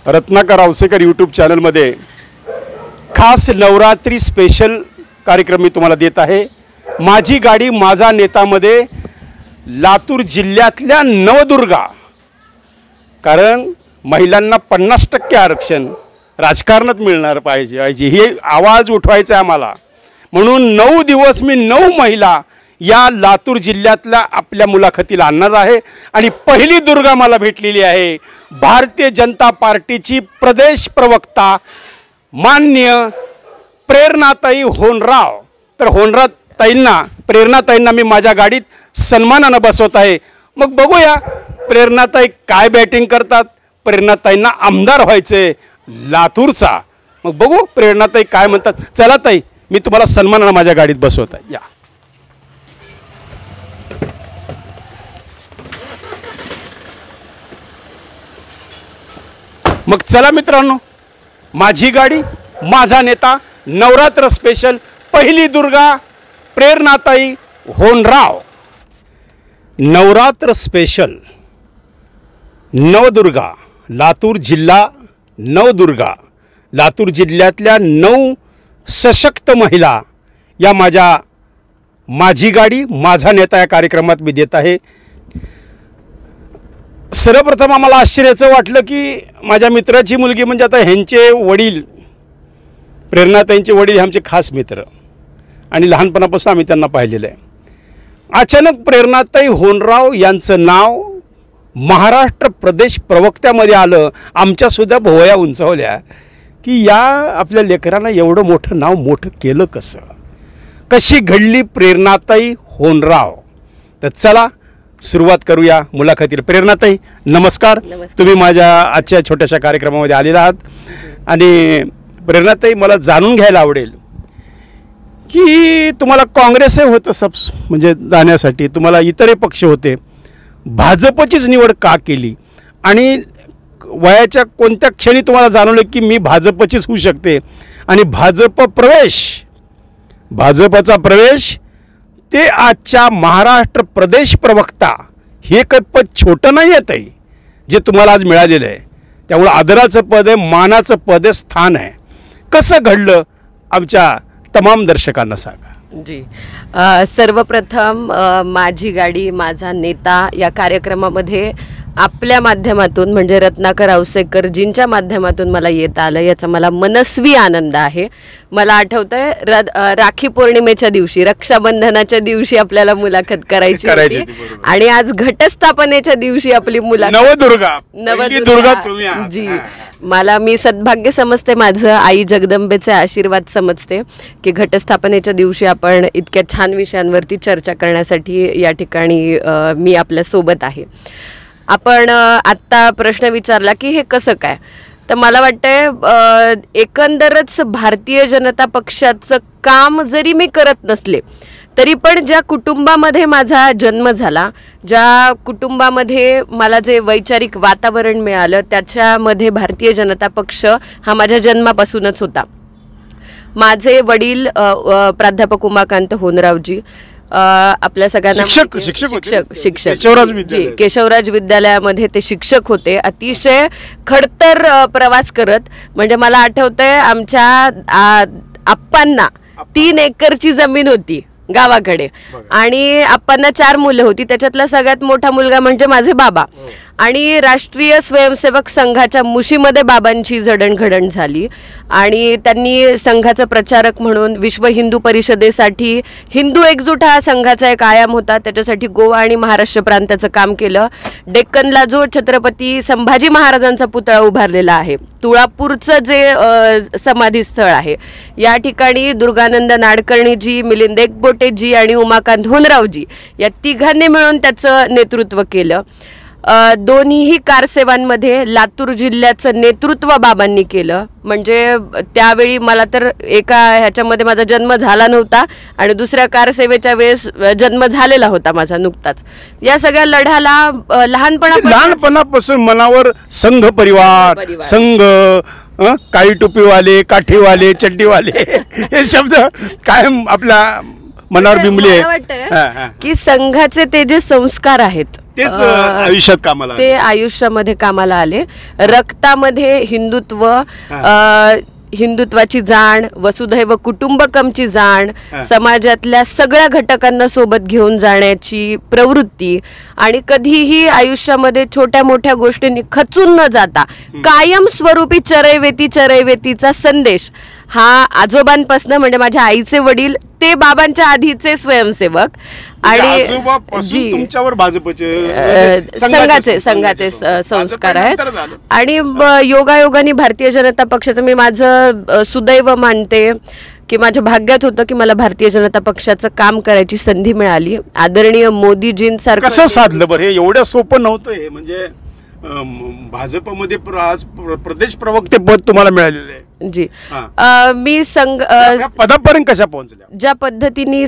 Ratnakar Ausekar YouTube चॅनलमध्ये खास Navratri special कार्यक्रम मी तुम्हाला देत आहे। माझी गाडी माझा नेतामध्ये लातूर जिल्ह्यातल्या नवदुर्गा, कारण महिलांना 50% आरक्षण राजकारणात मिळणार पाहिजे हे आवाज उठवायचा आहे आम्हाला। म्हणून 9 दिवस मी 9 महिला या लातूर जिल्ह्यातल्या आपल्या मुलाखतीला आणणार आहे। आणि पहिली दुर्गा मला भेटलेली आहे भारतीय जनता पार्टीची प्रदेश प्रवक्ता माननीय प्रेरणाताई होनराव। तर प्रेरणाताईंना मी माझ्या गाडीत सन्मानाने बसवत आहे। मग बघूया प्रेरणाताई काय बॅटिंग करतात। प्रेरणाताईंना आमदार व्हायचे लातूरचा, मग बघू प्रेरणाताई काय म्हणतात। चला ताई, मी तुम्हाला सन्मानाने माझ्या गाडीत बसवत आहे, या। मग चला मित्रांनो, माझी गाडी माझा नेता नवरात्र स्पेशल पहिली दुर्गा प्रेरणाताई होनराव। नवरात्र स्पेशल नवदुर्गा, लातूर जिल्हा नवदुर्गा, लातूर जिल्ह्यातल्या 9 सशक्त महिला या माझी गाडी माझा नेता या कार्यक्रमात मी देत आहे। सर्वप्रथम आम्हाला आश्चर्याचं वाटलं की माझ्या मित्राची मुलगी, म्हणजे आता ह्यांचे वडील प्रेरणाताईंचे वडील हे आमचे खास मित्र आणि लहानपणापासून आम्ही त्यांना पाहिलेलं आहे। अचानक प्रेरणाताई होनराव यांचं नाव महाराष्ट्र प्रदेश प्रवक्त्यामध्ये आलं। आमच्यासुद्धा भुवया उंचावल्या की या आपल्या लेकरांना एवढं मोठं नाव मोठं केलं कसं, कशी घडली प्रेरणाताई होनराव। तर चला सुरुवात करूया मुलाखतीला। प्रेरणाताई नमस्कार, तुम्ही माझ्या आजच्या छोट्याशा कार्यक्रमामध्ये आलेला आहात। आणि प्रेरणाताई, मला जाणून घ्यायला आवडेल की तुम्हाला काँग्रेस होतं म्हणजे जाण्यासाठी, तुम्हाला इतरही पक्ष होते, भाजपचीच निवड का केली आणि वयाच्या कोणत्या क्षणी तुम्हाला जाणवलं की मी भाजपचीच होऊ शकते? आणि भाजपचा प्रवेश ते आजच्या महाराष्ट्र प्रदेश प्रवक्ता, हे काही पद छोटं नाही आहे ताई जे तुम्हाला आज मिळालेलं आहे। त्यामुळे आदराचं पद आहे, मानाचं पद आहे, स्थान आहे। कसं घडलं आमच्या तमाम दर्शकांना सांगा। जी, सर्वप्रथम माझी गाडी माझा नेता या कार्यक्रमामध्ये आपल्या माध्यमातून म्हणजे रत्नाकर औसेकरजींच्या माध्यमातून मला येता आलं, याचा मला मनस्वी आनंद आहे। मला आठवतंय राखी पौर्णिमेच्या दिवशी, रक्षाबंधनाच्या दिवशी आपल्याला मुलाखत करायची होती आणि आज घटस्थापनेच्या दिवशी आपली मुलाखत नवदुर्गा। जी, मी सद्भाग्य समजते, माझं आई जगदंबेचे आशीर्वाद समजते की घटस्थापनेच्या दिवशी आपण इतक्या छान विषयांवरती चर्चा करण्यासाठी या ठिकाणी मी आपल्या सोबत आहे। आपण आत्ता प्रश्न विचारला की हे कसं काय, तर मला वाटतंय एकंदरच भारतीय जनता पक्षाचं काम जरी मी करत नसले तरी पण ज्या कुटुंबामध्ये माझा जन्म झाला, ज्या कुटुंबामध्ये मला जे वैचारिक वातावरण मिळालं, त्याच्यामध्ये भारतीय जनता पक्ष हा माझ्या जन्मापासूनच होता। माझे वडील प्राध्यापक उमाकांत होनरावजी आपल्या सगळ्यांना शिक्षक केशवराज विद्यालयामध्ये ते शिक्षक होते। अतिशय खडतर प्रवास करत, म्हणजे मला आठवतंय आमच्या आप्पांना 3 एकरची जमीन होती गावाकडे आणि आप्पांना 4 मुलं होती, त्याच्यातला सगळ्यात मोठा मुलगा म्हणजे माझे बाबा। आणि राष्ट्रीय स्वयंसेवक संघाच्या मुशीमध्ये बाबांची जडणघडण झाली आणि त्यांनी संघाचा प्रचारक म्हणून विश्व हिंदू परिषदेसाठी हिंदू एकजूट हा संघाचा एक आयाम होता, त्याच्यासाठी गोवा आणि महाराष्ट्र प्रांताचं काम केलं। डेक्कनला जो छत्रपती संभाजी महाराजांचा पुतळा उभारलेला आहे, तुळापूरचं जे समाधी स्थळ आहे, या ठिकाणी दुर्गानंद नाडकर्णीजी, मिलिंद एकबोटेजी आणि उमाकांत होनरावजी या तिघांनी मिळून त्याचं नेतृत्व केलं। दोन्हीही कारसेवांमध्ये लातूर जिल्ह्याचं नेतृत्व बाबांनी केलं। म्हणजे त्यावेळी मला तर एका ह्याच्यामध्ये माझा जन्म झाला नव्हता आणि दुसऱ्या कारसेवेच्या वेळेस जन्म झालेला होता माझा नुकताच। या सगळ्या लढ्याला लहानपणापासून मनावर संघ परिवार, संघ, काळी टोपीवाले, काठीवाले, चड्डीवाले हे शब्द कायम आपल्या मनावर बिंबले की संघाचे ते जे संस्कार आहेत तेच आयुष्यात कामाला ते आयुष्यामध्ये कामाला आले. रक्तामध्ये हिंदुत्व, हिंदुत्वाची जाण, वसुधैव कुटुंबकमची जाण, समाजातल्या सगळ्या घटकांना सोबत घेऊन जाण्याची प्रवृत्ती आणि कधीही आयुष्यामध्ये छोट्या मोठ्या गोष्टींनी खचून न जाता कायमस्वरूपी चरैवेतीचा संदेश हा आजोबांपासून, म्हणजे माझ्या आईचे वडील ते बाबांच्या आधीचे स्वयंसेवक आणि तुमच्यावर भाजपचे संघाचे संस्कार आहेत. आणि योगायोगाने भारतीय जनता पक्षाचं मी माझं सुदैव मानते की माझ्या भाग्यात होतं की मला भारतीय जनता पक्षाचं काम करायची संधी मिळाली. आदरणीय मोदीजींसारखं कसं साधलं बरं? हे एवढं सोपं नव्हतं. हे म्हणजे भाजपमध्ये आज प्रदेश प्रवक्ते पद तुम्हाला मिळालेलं आहे. जी, मी पदापर्यंत कशा पोहोचल्या? ज्या पद्धतीने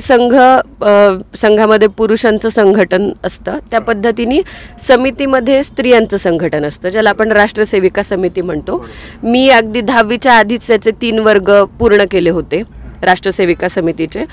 संघामध्ये पुरुषांचं संघटन असतं त्या पद्धतीने समितीमध्ये स्त्रियांचं संघटन असतं, ज्याला आपण राष्ट्रसेविका समिती म्हणतो. मी अगदी 10वीच्या आधीच त्याचे 3 वर्ग पूर्ण केले होते राष्ट्रसेविका समितीचे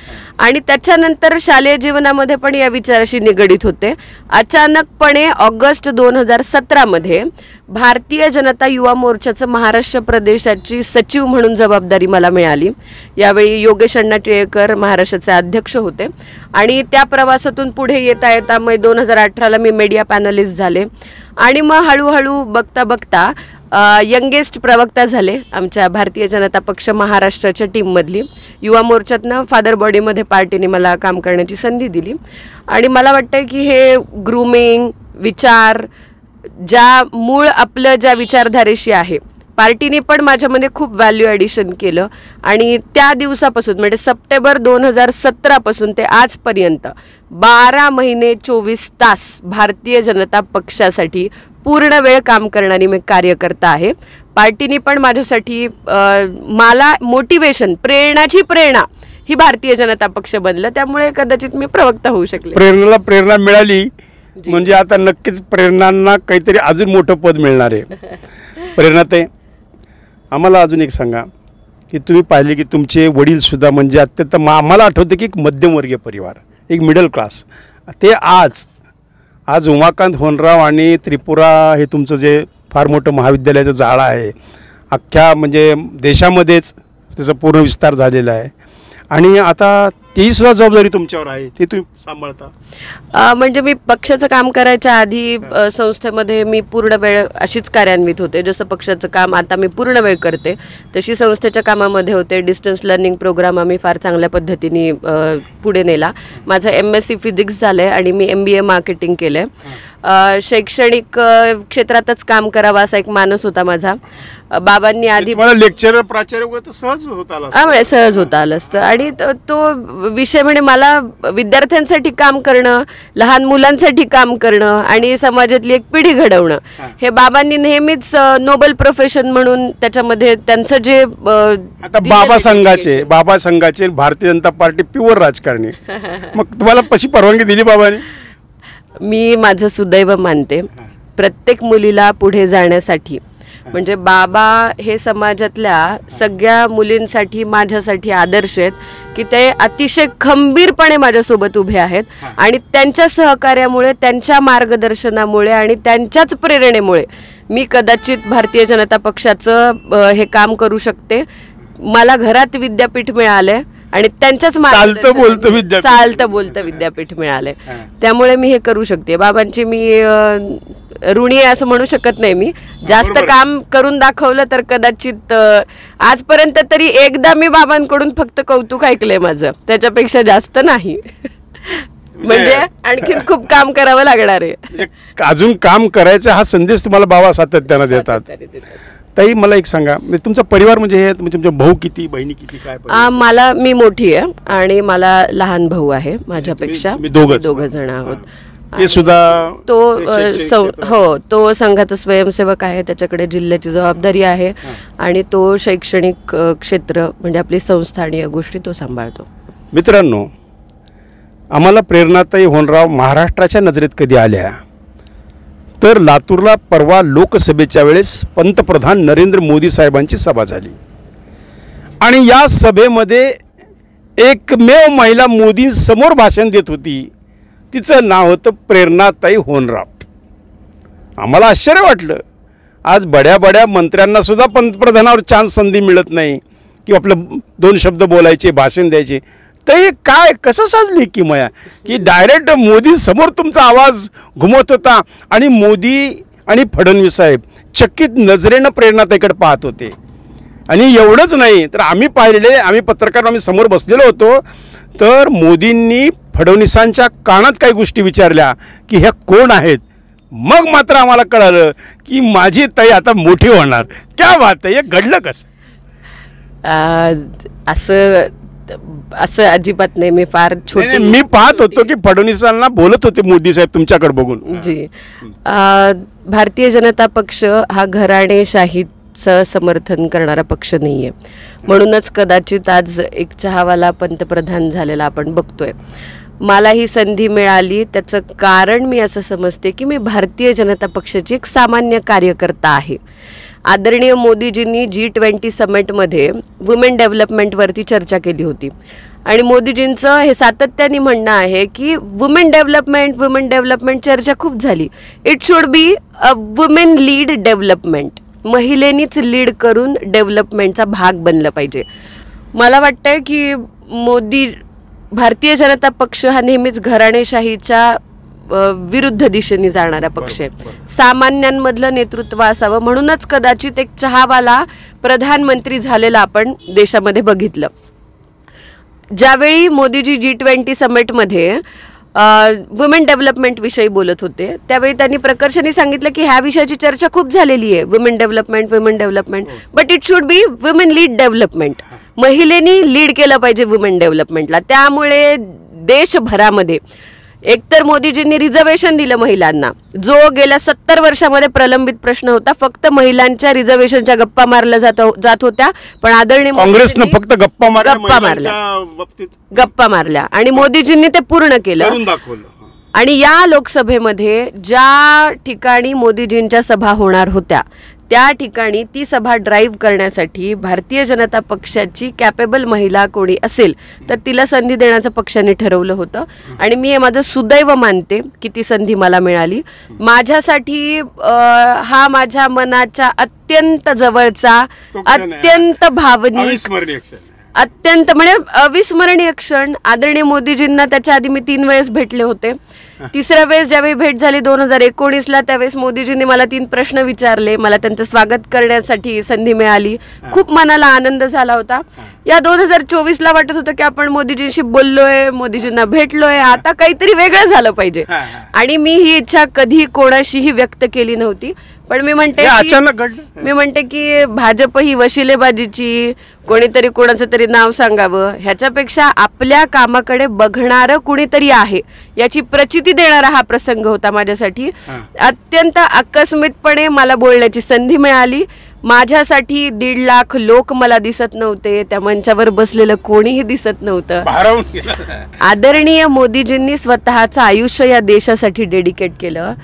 आणि त्याच्यानंतर शालेय जीवनामध्ये पण या विचाराशी निगडीत होते. अचानकपणे ऑगस्ट 2017 मध्ये भारतीय जनता युवा मोर्चाचं महाराष्ट्र प्रदेशाची सचिव म्हणून जबाबदारी मला मिळाली. यावेळी योगेश अण्णा टिळेकर महाराष्ट्राचे अध्यक्ष होते आणि त्या प्रवासातून पुढे येता येता मग 2018ला मी मीडिया पॅनलिस्ट झाले आणि मग हळूहळू बघता बघता यंगेस्ट प्रवक्ता झाले आमच्या भारतीय जनता पक्ष महाराष्ट्राच्या टीममधली. युवा मोर्चातनं फादर बॉडीमध्ये पार्टीने मला काम करण्याची संधी दिली आणि मला वाटतं की हे ग्रूमिंग विचार ज्या मूळ आपलं ज्या विचारधारेशी आहे पार्टीने पण माझ्यामध्ये खूप व्हॅल्यू ॲडिशन केलं आणि त्या दिवसापासून म्हणजे सप्टेंबर 2017 पासून ते आजपर्यंत 12 महिने 24 तास भारतीय जनता पक्षासाठी पूर्ण वेळ काम करणारी मी कार्यकर्ता आहे. पार्टीने पण माझ्यासाठी मला मोटिवेशन, प्रेरणाची प्रेरणा ही भारतीय जनता पक्ष बनलं, त्यामुळे कदाचित मी प्रवक्ता होऊ शकले. प्रेरणा मिळाली म्हणजे आता नक्कीच प्रेरणांना काहीतरी अजून मोठं पद मिळणार आहे. प्रेरणाताई, आम्हाला अजून एक सांगा की तुम्ही पाहिले की तुमचे वडील सुद्धा म्हणजे अत्यंत आम्हाला आठवतं की एक मध्यमवर्गीय परिवार, एक मिडल क्लास, ते आज उमाकांत होनराव आणि त्रिपुरा हे तुमचं जे फार मोठं महाविद्यालयाचं जाळं आहे, अख्ख्या म्हणजे देशामध्येच त्याचा पूर्ण विस्तार झालेला आहे आणि आता ती सुद्धा जबाबदारी तुमच्यावर आहे, ते तुम्ही सांभाळता. म्हणजे मी पक्षाचं काम करायच्या आधी संस्थेमध्ये मी पूर्ण वेळ अशीच कार्यान्वित होते. जसं पक्षाचं काम आता मी पूर्ण वेळ करते तशी संस्थेच्या कामामध्ये होते. डिस्टन्स लर्निंग प्रोग्राम आम्ही फार चांगल्या पद्धतीने पुढे नेला. माझं MSc फिजिक्स झालं आहे आणि मी MBA मार्केटिंग केलं आहे. शैक्षणिक क्षेत्रातच काम करावं असा एक मानस होता माझा. बाबांनी आधी लेक्चरर प्राचार्य सहज होता आलं असतं आणि तो विषय म्हणजे मला विद्यार्थ्यांसाठी काम करणं, लहान मुलांसाठी काम करणं आणि समाजातली एक पिढी घडवणं हे बाबांनी नेहमीच नोबल प्रोफेशन म्हणून त्याच्यामध्ये त्यांचं जे आता बाबा संघाचे भारतीय जनता पार्टी प्युअर राजकारणी, मग तुम्हाला कशी परवानगी दिली बाबांनी? मी माझं सुदैव मानते प्रत्येक मुलीला पुढे जाण्यासाठी. म्हणजे बाबा हे समाजातल्या सगळ्या मुलींसाठी माझ्यासाठी आदर्श आहेत की ते अतिशय खंबीरपणे माझ्यासोबत उभे आहेत आणि त्यांच्या सहकार्यामुळे, त्यांच्या मार्गदर्शनामुळे आणि त्यांच्याच प्रेरणेमुळे मी कदाचित भारतीय जनता पक्षाचं हे काम करू शकते. मला घरात विद्यापीठ मिळालंय आणि त्यांच्याच चालतं बोलतं विद्यापीठ मिळालंय, त्यामुळे मी हे करू शकते. बाबांची मी ऋणी आहे असं म्हणू शकत नाही. मी जास्त काम करून दाखवलं तर कदाचित आजपर्यंत तरी एकदा मी बाबांकडून फक्त कौतुक ऐकलंय माझं, त्याच्यापेक्षा जास्त नाही. म्हणजे आणखीन खूप काम करावं लागणार आहे. अजून काम करायचं हा संदेश तुम्हाला बाबा सातत्याने देतात. ताई, मला एक सांगा, तुमचा परिवार म्हणजे हे तुमचे भाऊ किती, बहिणी किती, काय? मी मोठी आहे आणि मला लहान भाऊ आहे माझ्यापेक्षा. दोघं जण आहोत. ते सुद्धा तो संघाचा स्वयंसेवक आहे, त्याच्याकडे जिल्ह्याची जबाबदारी आहे आणि तो शैक्षणिक क्षेत्र म्हणजे आपली संस्था आणि या गोष्टी तो सांभाळतो. मित्रांनो, आम्हाला प्रेरणाताई होनराव महाराष्ट्राच्या नजरेत कधी आल्या तर लातूरला परवा लोकसभेच्या वेळेस पंतप्रधान नरेंद्र मोदी साहेबांची सभा झाली आणि या सभेमध्ये एकमेव महिला मोदींसमोर भाषण देत होती तिचं नाव होतं प्रेरणाताई होनराफ. आम्हाला आश्चर्य वाटलं, आज बड्या बड्या मंत्र्यांना सुद्धा पंतप्रधानावर चान्स संधी मिळत नाही की आपलं 2 शब्द बोलायचे, भाषण द्यायचे. तर हे काय कसं साजली की मया की डायरेक्ट मोदी समोर तुमचा आवाज घुमवत होता आणि मोदी आणि फडणवीस साहेब चकित नजरेनं प्रेरणाताईकडे पाहत होते. आणि एवढंच नाही तर आम्ही पाहिलेले, आम्ही पत्रकार आम्ही समोर बसलेलो होतो, तर मोदींनी फडणवीसांच्या कानात काही गोष्टी विचारल्या की ह्या कोण आहेत. मग मात्र आम्हाला कळालं की माझी ताई आता मोठी होणार. क्या बात आहे. हे घडलं कसं? असं अजिबात नाही. मी फार छोटी, मी पाहत होतो की फडणवीसांना बोलत होते मोदी साहेब तुमच्याकडे बघून. जी, भारतीय जनता पक्ष हा घराणेशाहीचं समर्थन करणारा पक्ष नाहीये. म्हणूनच कदाचित आज एक चहावाला पंतप्रधान झालेला आपण बघतोय. मला ही संधी मिळाली त्याचं कारण मी असं समजते की मी भारतीय जनता पक्षाची एक सामान्य कार्यकर्ता आहे. आदरणीय मोदीजींनी G20 समिटमध्ये वुमेन डेव्हलपमेंटवरती चर्चा केली होती आणि मोदीजींचं हे सातत्याने म्हणणं आहे की वुमेन डेव्हलपमेंट चर्चा खूप झाली. It should be a women lead development. महिलेनीच लीड करून डेव्हलपमेंटचा भाग बनलं पाहिजे. मला वाटतंय की भारतीय जनता पक्ष हा नेहमीच घराणेशाहीच्या विरुद्ध दिशेने जाणारा पक्ष आहे. सामान्यांमधलं नेतृत्व असावं म्हणूनच कदाचित एक चहावाला प्रधानमंत्री झालेला आपण देशामध्ये बघितलं. ज्यावेळी मोदीजी G20 समिटमध्ये वुमेन डेव्हलपमेंट विषयी बोलत होते त्यावेळी त्यांनी प्रकर्षाने सांगितलं की ह्या विषयाची चर्चा खूप झालेली आहे, women development, but it should be women lead development. महिलेनी लीड केलं पाहिजे वुमेन डेव्हलपमेंटला. त्यामुळे देशभरामध्ये एकतर मोदीजींनी रिझर्वेशन दिलं महिलांना, जो गेल्या 70 वर्षामध्ये प्रलंबित प्रश्न होता. फक्त महिलांच्या रिझर्वेशनच्या गप्पा मारल्या जात होत्या, पण आदरणीय काँग्रेसनं फक्त गप्पा मारल्या आणि मोदीजींनी ते पूर्ण केलं. आणि या लोकसभेमध्ये ज्या ठिकाणी मोदीजींच्या सभा होणार होत्या त्या ठिकाणी ती सभा ड्राईव्ह करण्यासाठी भारतीय जनता पक्षाची कॅपेबल महिला कोणी असेल तर तिला संधी देण्याचं पक्षाने ठरवलं होतं. आणि मी हे माझं सुदैव मानते की ती संधी मला मिळाली. माझ्यासाठी हा माझ्या मनाच्या अत्यंत जवळचा, अत्यंत भावनिक, अत्यंत म्हणजे अविस्मरणीय क्षण. आदरणीय मोदीजींना त्याच्या आधी मी 3 वेळेस भेटले होते. तिसऱ्या वेळेस ज्यावेळी भेट झाली 2019ला, त्यावेळेस मोदीजींनी मला 3 प्रश्न विचारले. मला त्यांचं स्वागत करण्यासाठी संधी मिळाली. खूप मनाला आनंद झाला होता. या 2024ला वाटत होतं की आपण मोदीजींशी बोललोय, मोदीजींना भेटलोय, आता काहीतरी वेगळं झालं पाहिजे. आणि मी ही इच्छा कधी कोणाशीही व्यक्त केली नव्हती. पण मी म्हणते की भाजप ही वशिलेबाजीची, कोणीतरी कोणाचं तरी नाव सांगावं ह्याच्यापेक्षा आपल्या कामाकडे बघणारं कुणीतरी आहे याची प्रचिती देणारा हा प्रसंग होता माझ्यासाठी. अत्यंत आकस्मिकपणे मला बोलण्याची संधी मिळाली. माझ्यासाठी 1.5 लाख लोक मला दिसत नव्हते, त्या मंचावर बसलेलं कोणीही दिसत नव्हतं. आदरणीय मोदीजींनी स्वतःचं आयुष्य या देशासाठी डेडिकेट केलं.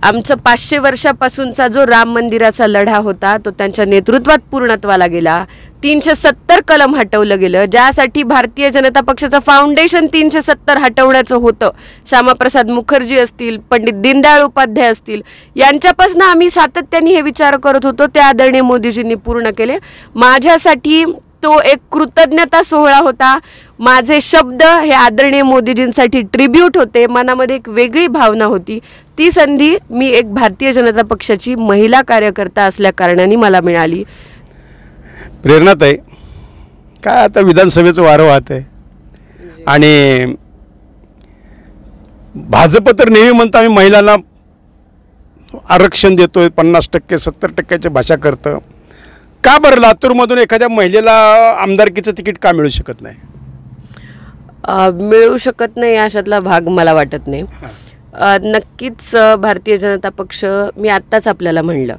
आमचं 500 वर्षापासूनचा जो राम मंदिराचा लढा होता तो त्यांच्या नेतृत्वात पूर्णत्वाला गेला. 370 कलम हटवलं गेलं, ज्यासाठी भारतीय जनता पक्षाचं फाउंडेशन 370 हटवण्याचं होतं. श्यामाप्रसाद मुखर्जी असतील, पंडित दीनदयाळ उपाध्याय असतील, यांच्यापासून आम्ही सातत्याने हे विचार करत होतो, ते आदरणीय मोदीजींनी पूर्ण केले. माझ्यासाठी तो एक कृतज्ञता सोहळा होता. माझे शब्द हे आदरणीय मोदीजींसाठी ट्रिब्यूट होते. मनामध्ये एक वेगळी भावना होती. ती संधी मी एक भारतीय जनता पक्षाची महिला कार्यकर्ता असल्या कारणाने मला मिळाली. प्रेरणाताई, काय आता विधानसभेचं वारं वाहत आहे आणि भाजप तर नेहमी म्हणतं आम्ही महिलांना आरक्षण देतोय, 50%, 70%ची भाषा करतं. का बरं लातूरमधून एखाद्या महिलेला आमदारकीचं तिकीट का मिळू शकत नाही? मिळू शकत नाही अशातला भाग मला वाटत नाही. नक्कीच भारतीय जनता पक्ष, मी आत्ताच आपल्याला म्हणलं,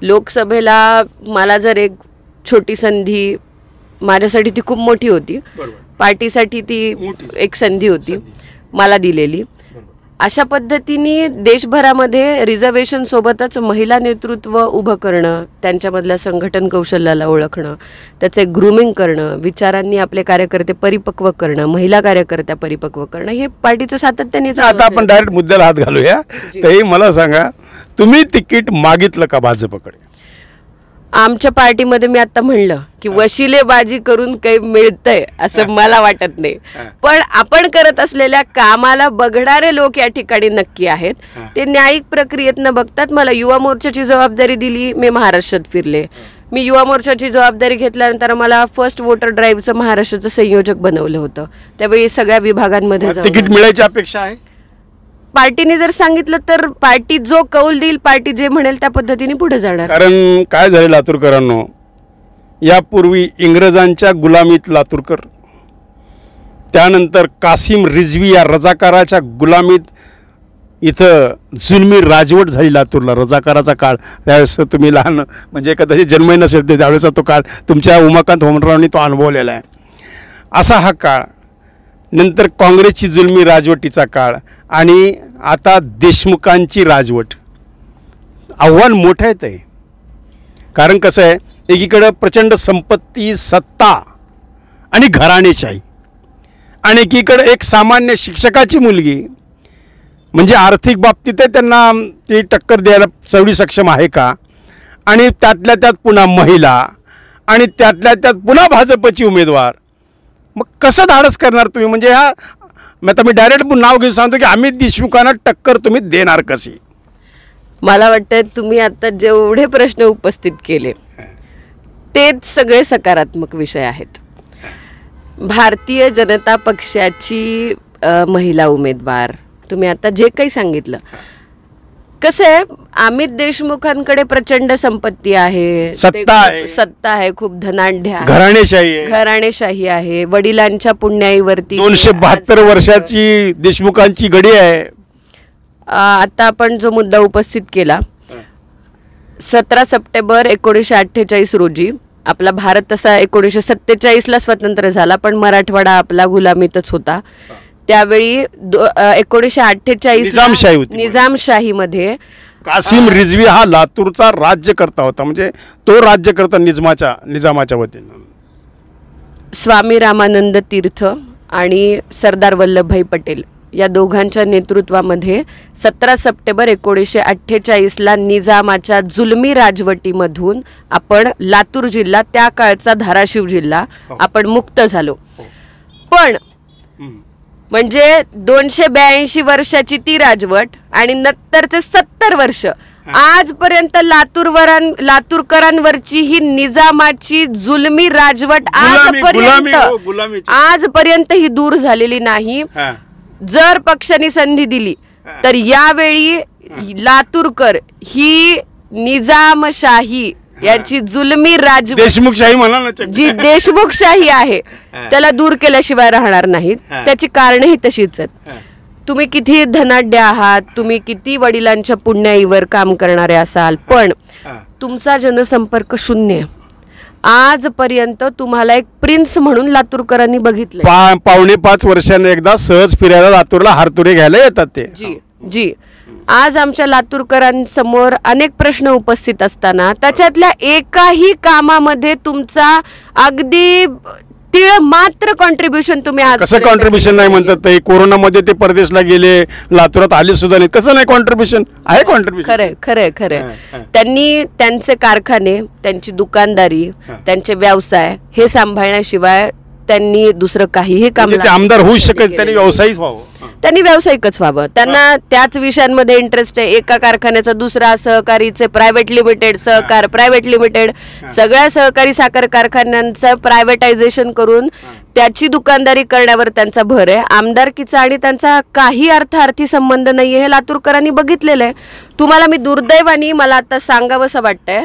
लोकसभेला मला जर एक छोटी संधी, माझ्यासाठी ती खूप मोठी होती, पार्टीसाठी ती एक संधी होती मला दिलेली. अशा पद्धतीने देशभरामध्ये रिझर्वेशन सोबतच महिला नेतृत्व उभं करणं, त्यांच्यामधल्या संघटन कौशल्याला ओळखणं, त्याचे ग्रूमिंग करणं, विचारांनी आपले कार्यकर्ते परिपक्व करणं, महिला कार्यकर्त्या परिपक्व करणं, हे पार्टीचं सातत्याने चालू आता आपण डायरेक्ट मुद्द्याला हात घालूया. तरी मला सांगा, तुम्ही तिकीट मागितलं का भाजपकडे? आमच्या पार्टीमध्ये मी आता म्हणलं की वशिलेबाजी करून काही मिळतंय असं मला वाटत नाही, पण आपण करत असलेल्या कामाला बघणारे लोक या ठिकाणी नक्की आहेत. ते न्यायिक प्रक्रियेत न बघतात. मला युवा मोर्चाची जबाबदारी दिली, मी महाराष्ट्रात फिरले. मी युवा मोर्चाची जबाबदारी घेतल्यानंतर मला फर्स्ट वोटर ड्राईव्हचं महाराष्ट्राचं संयोजक बनवलं होतं. त्यावेळी सगळ्या विभागांमध्ये तिकीट मिळायची अपेक्षा आहे. पार्टीने जर सांगितलं तर पार्टी जो कौल देईल, पार्टी जे म्हणेल त्या पद्धतीने पुढे जाणार. कारण काय झाले लातूरकरांनो, यापूर्वी इंग्रजांच्या गुलामीत लातूरकर, त्यानंतर कासिम रिझवी या रजाकाराच्या गुलामीत इथं जुलमी राजवट झाली लातूरला. रजाकाराचा काळ, त्यावेळेस तुम्ही लहान म्हणजे कदाचित जन्मही नसेल ते, त्यावेळेचा तो काळ तुमच्या उमाकांत होमरावांनी तो अनुभवलेला आहे. असा हा काळ. नंतर काँग्रेसची जुलमी राजवटीचा काळ आणि आता देशमुखांची राजवट. आव्हान मोठं आहे ते. कारण कसं आहे, एकीकडं प्रचंड संपत्ती, सत्ता आणि घराणेशाही, आणि एकीकडं एक सामान्य शिक्षकाची मुलगी, म्हणजे आर्थिक बाबतीत त्यांना ती टक्कर द्यायला सवडी सक्षम आहे का? आणि त्यातल्या त्यात पुन्हा महिला, आणि त्यातल्या त्यात पुन्हा भाजपची उमेदवार. मग कसं धाडस करणार तुम्ही? म्हणजे हा आता मी डायरेक्ट नाव घेऊन सांगतो की अमित देशमुखांना टक्कर तुम्ही देणार कशी? मला वाटतं तुम्ही आता जेवढे प्रश्न उपस्थित केले तेच सगळे सकारात्मक विषय आहेत. भारतीय जनता पक्षाची महिला उमेदवार, तुम्ही आता जे काही सांगितलं, कसं आहे, अमित देशमुखांकडे प्रचंड संपत्ती आहे, सत्ता आहे, खूप धनाढ्य आहे, घराणेशाही आहे, वडिलांच्या पुण्याईवरती 272 वर्षाची देशमुखांची गडी आहे. आता आपण जो मुद्दा उपस्थित केला, 17 सप्टेंबर 1948 रोजी आपला भारत तसा 1947ला स्वतंत्र झाला, पण मराठवाडा आपला गुलामीतच होता. त्यावेळी 1948 निजामशाहीमध्ये कासिम रिझवी हा लातूरचा राज्यकर्ता होता. म्हणजे तो राज्यकर्ता निजामाच्या वतीनं. स्वामी रामानंद तीर्थ आणि सरदार वल्लभभाई पटेल या दोघांच्या नेतृत्वामध्ये 17 सप्टेंबर 1948ला निजामाच्या जुलमी राजवटीमधून आपण लातूर जिल्हा, त्या काळचा धाराशिव जिल्हा, आपण मुक्त झालो. पण म्हणजे 282 वर्षाची ती राजवट आणि नंतरचे 70 वर्ष आजपर्यंत लातूरकरांवरची ही निजामाची जुलमी राजवट आजपर्यंत ही दूर झालेली नाही. जर पक्षाने संधी दिली तर यावेळी लातूरकर ही निजामशाही याची जुलमी राजवट, देशमुखशाही म्हणा ना, जी देशमुखशाही आहे त्याला दूर केल्याशिवाय राहणार नाहीत. त्याची कारणेही तशीच आहेत. तुम्ही किती धनाढ्य आहात, तुम्ही किती वडिलांच्या पुण्याईवर काम करणारे असाल, पण तुमचा जनसंपर्क शून्य. आजपर्यंत तुम्हाला एक प्रिन्स म्हणून लातूरकरांनी बघितलं. 4.5 वर्षांनी एकदा सहज फिरायला लातूरला हारतुरे घ्यायला येतात ते. जी आज आमच्या लातूरकरांसमोर अनेक प्रश्न उपस्थित असताना त्याच्यातल्या एकाही कामामध्ये तुमचा अगदी तीळ मात्र कॉन्ट्रीब्युशन तुम्ही आज कसं कॉन्ट्रीब्युशन नाही म्हणतात ते? कोरोनामध्ये ते परदेशला गेले, लातूरात आले सुद्धा नाही, कसं नाही कॉन्ट्रीब्युशन आहे? कॉन्ट्रीब्युशन खरंय. त्यांनी त्यांचे कारखाने, त्यांची दुकानदारी, त्यांचे व्यवसाय हे सांभाळण्याशिवाय त्यांनी दुसरं काहीही काम, आमदार होऊ शकत, त्यांनी व्यावसायिक व्हावं, त्यांनी व्यावसायिकच व्हावं. त्यांना त्याच विषयांमध्ये इंटरेस्ट आहे. एका कारखान्याचा दुसरा, सहकारीचे प्रायव्हेट लिमिटेड, सहकार प्रायव्हेट लिमिटेड, सगळ्या सहकारी साखर कारखान्यांचं प्रायव्हेटायझेशन करून त्याची दुकानदारी करण्यावर त्यांचा भर आहे. आमदारकीचा आणि त्यांचा काही अर्थार्थी संबंध नाहीये, हे लातूरकरांनी बघितलेलं आहे. तुम्हाला मी दुर्दैवानी मला आता सांगावंसं वाटतंय,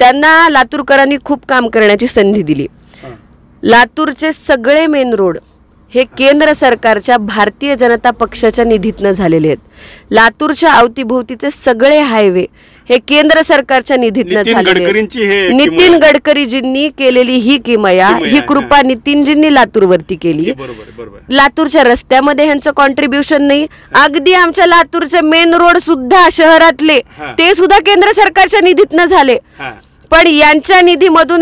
त्यांना लातूरकरांनी खूप काम करण्याची संधी दिली. लातूरचे सगळे मेन रोड हे केंद्र सरकारच्या भारतीय जनता पक्षाच्या निधीतनं झालेले आहेत. लातूरच्या अवतीभोवतीचे सगळे हायवे हे केंद्र सरकारच्या निधीतनं नितीन झालेले गडकरींची हे आहे. नितीन गडकरीजींनी केलेली ही किमया, ही कृपा नितीनजींनी लातूरवरती केली. लातूरच्या रस्त्यामध्ये ह्यांचं कॉन्ट्रीब्युशन नाही. अगदी आमच्या लातूरचे मेन रोड सुद्धा शहरातले ते सुद्धा केंद्र सरकारच्या निधीतनं झाले. पण यांच्या निधीमधून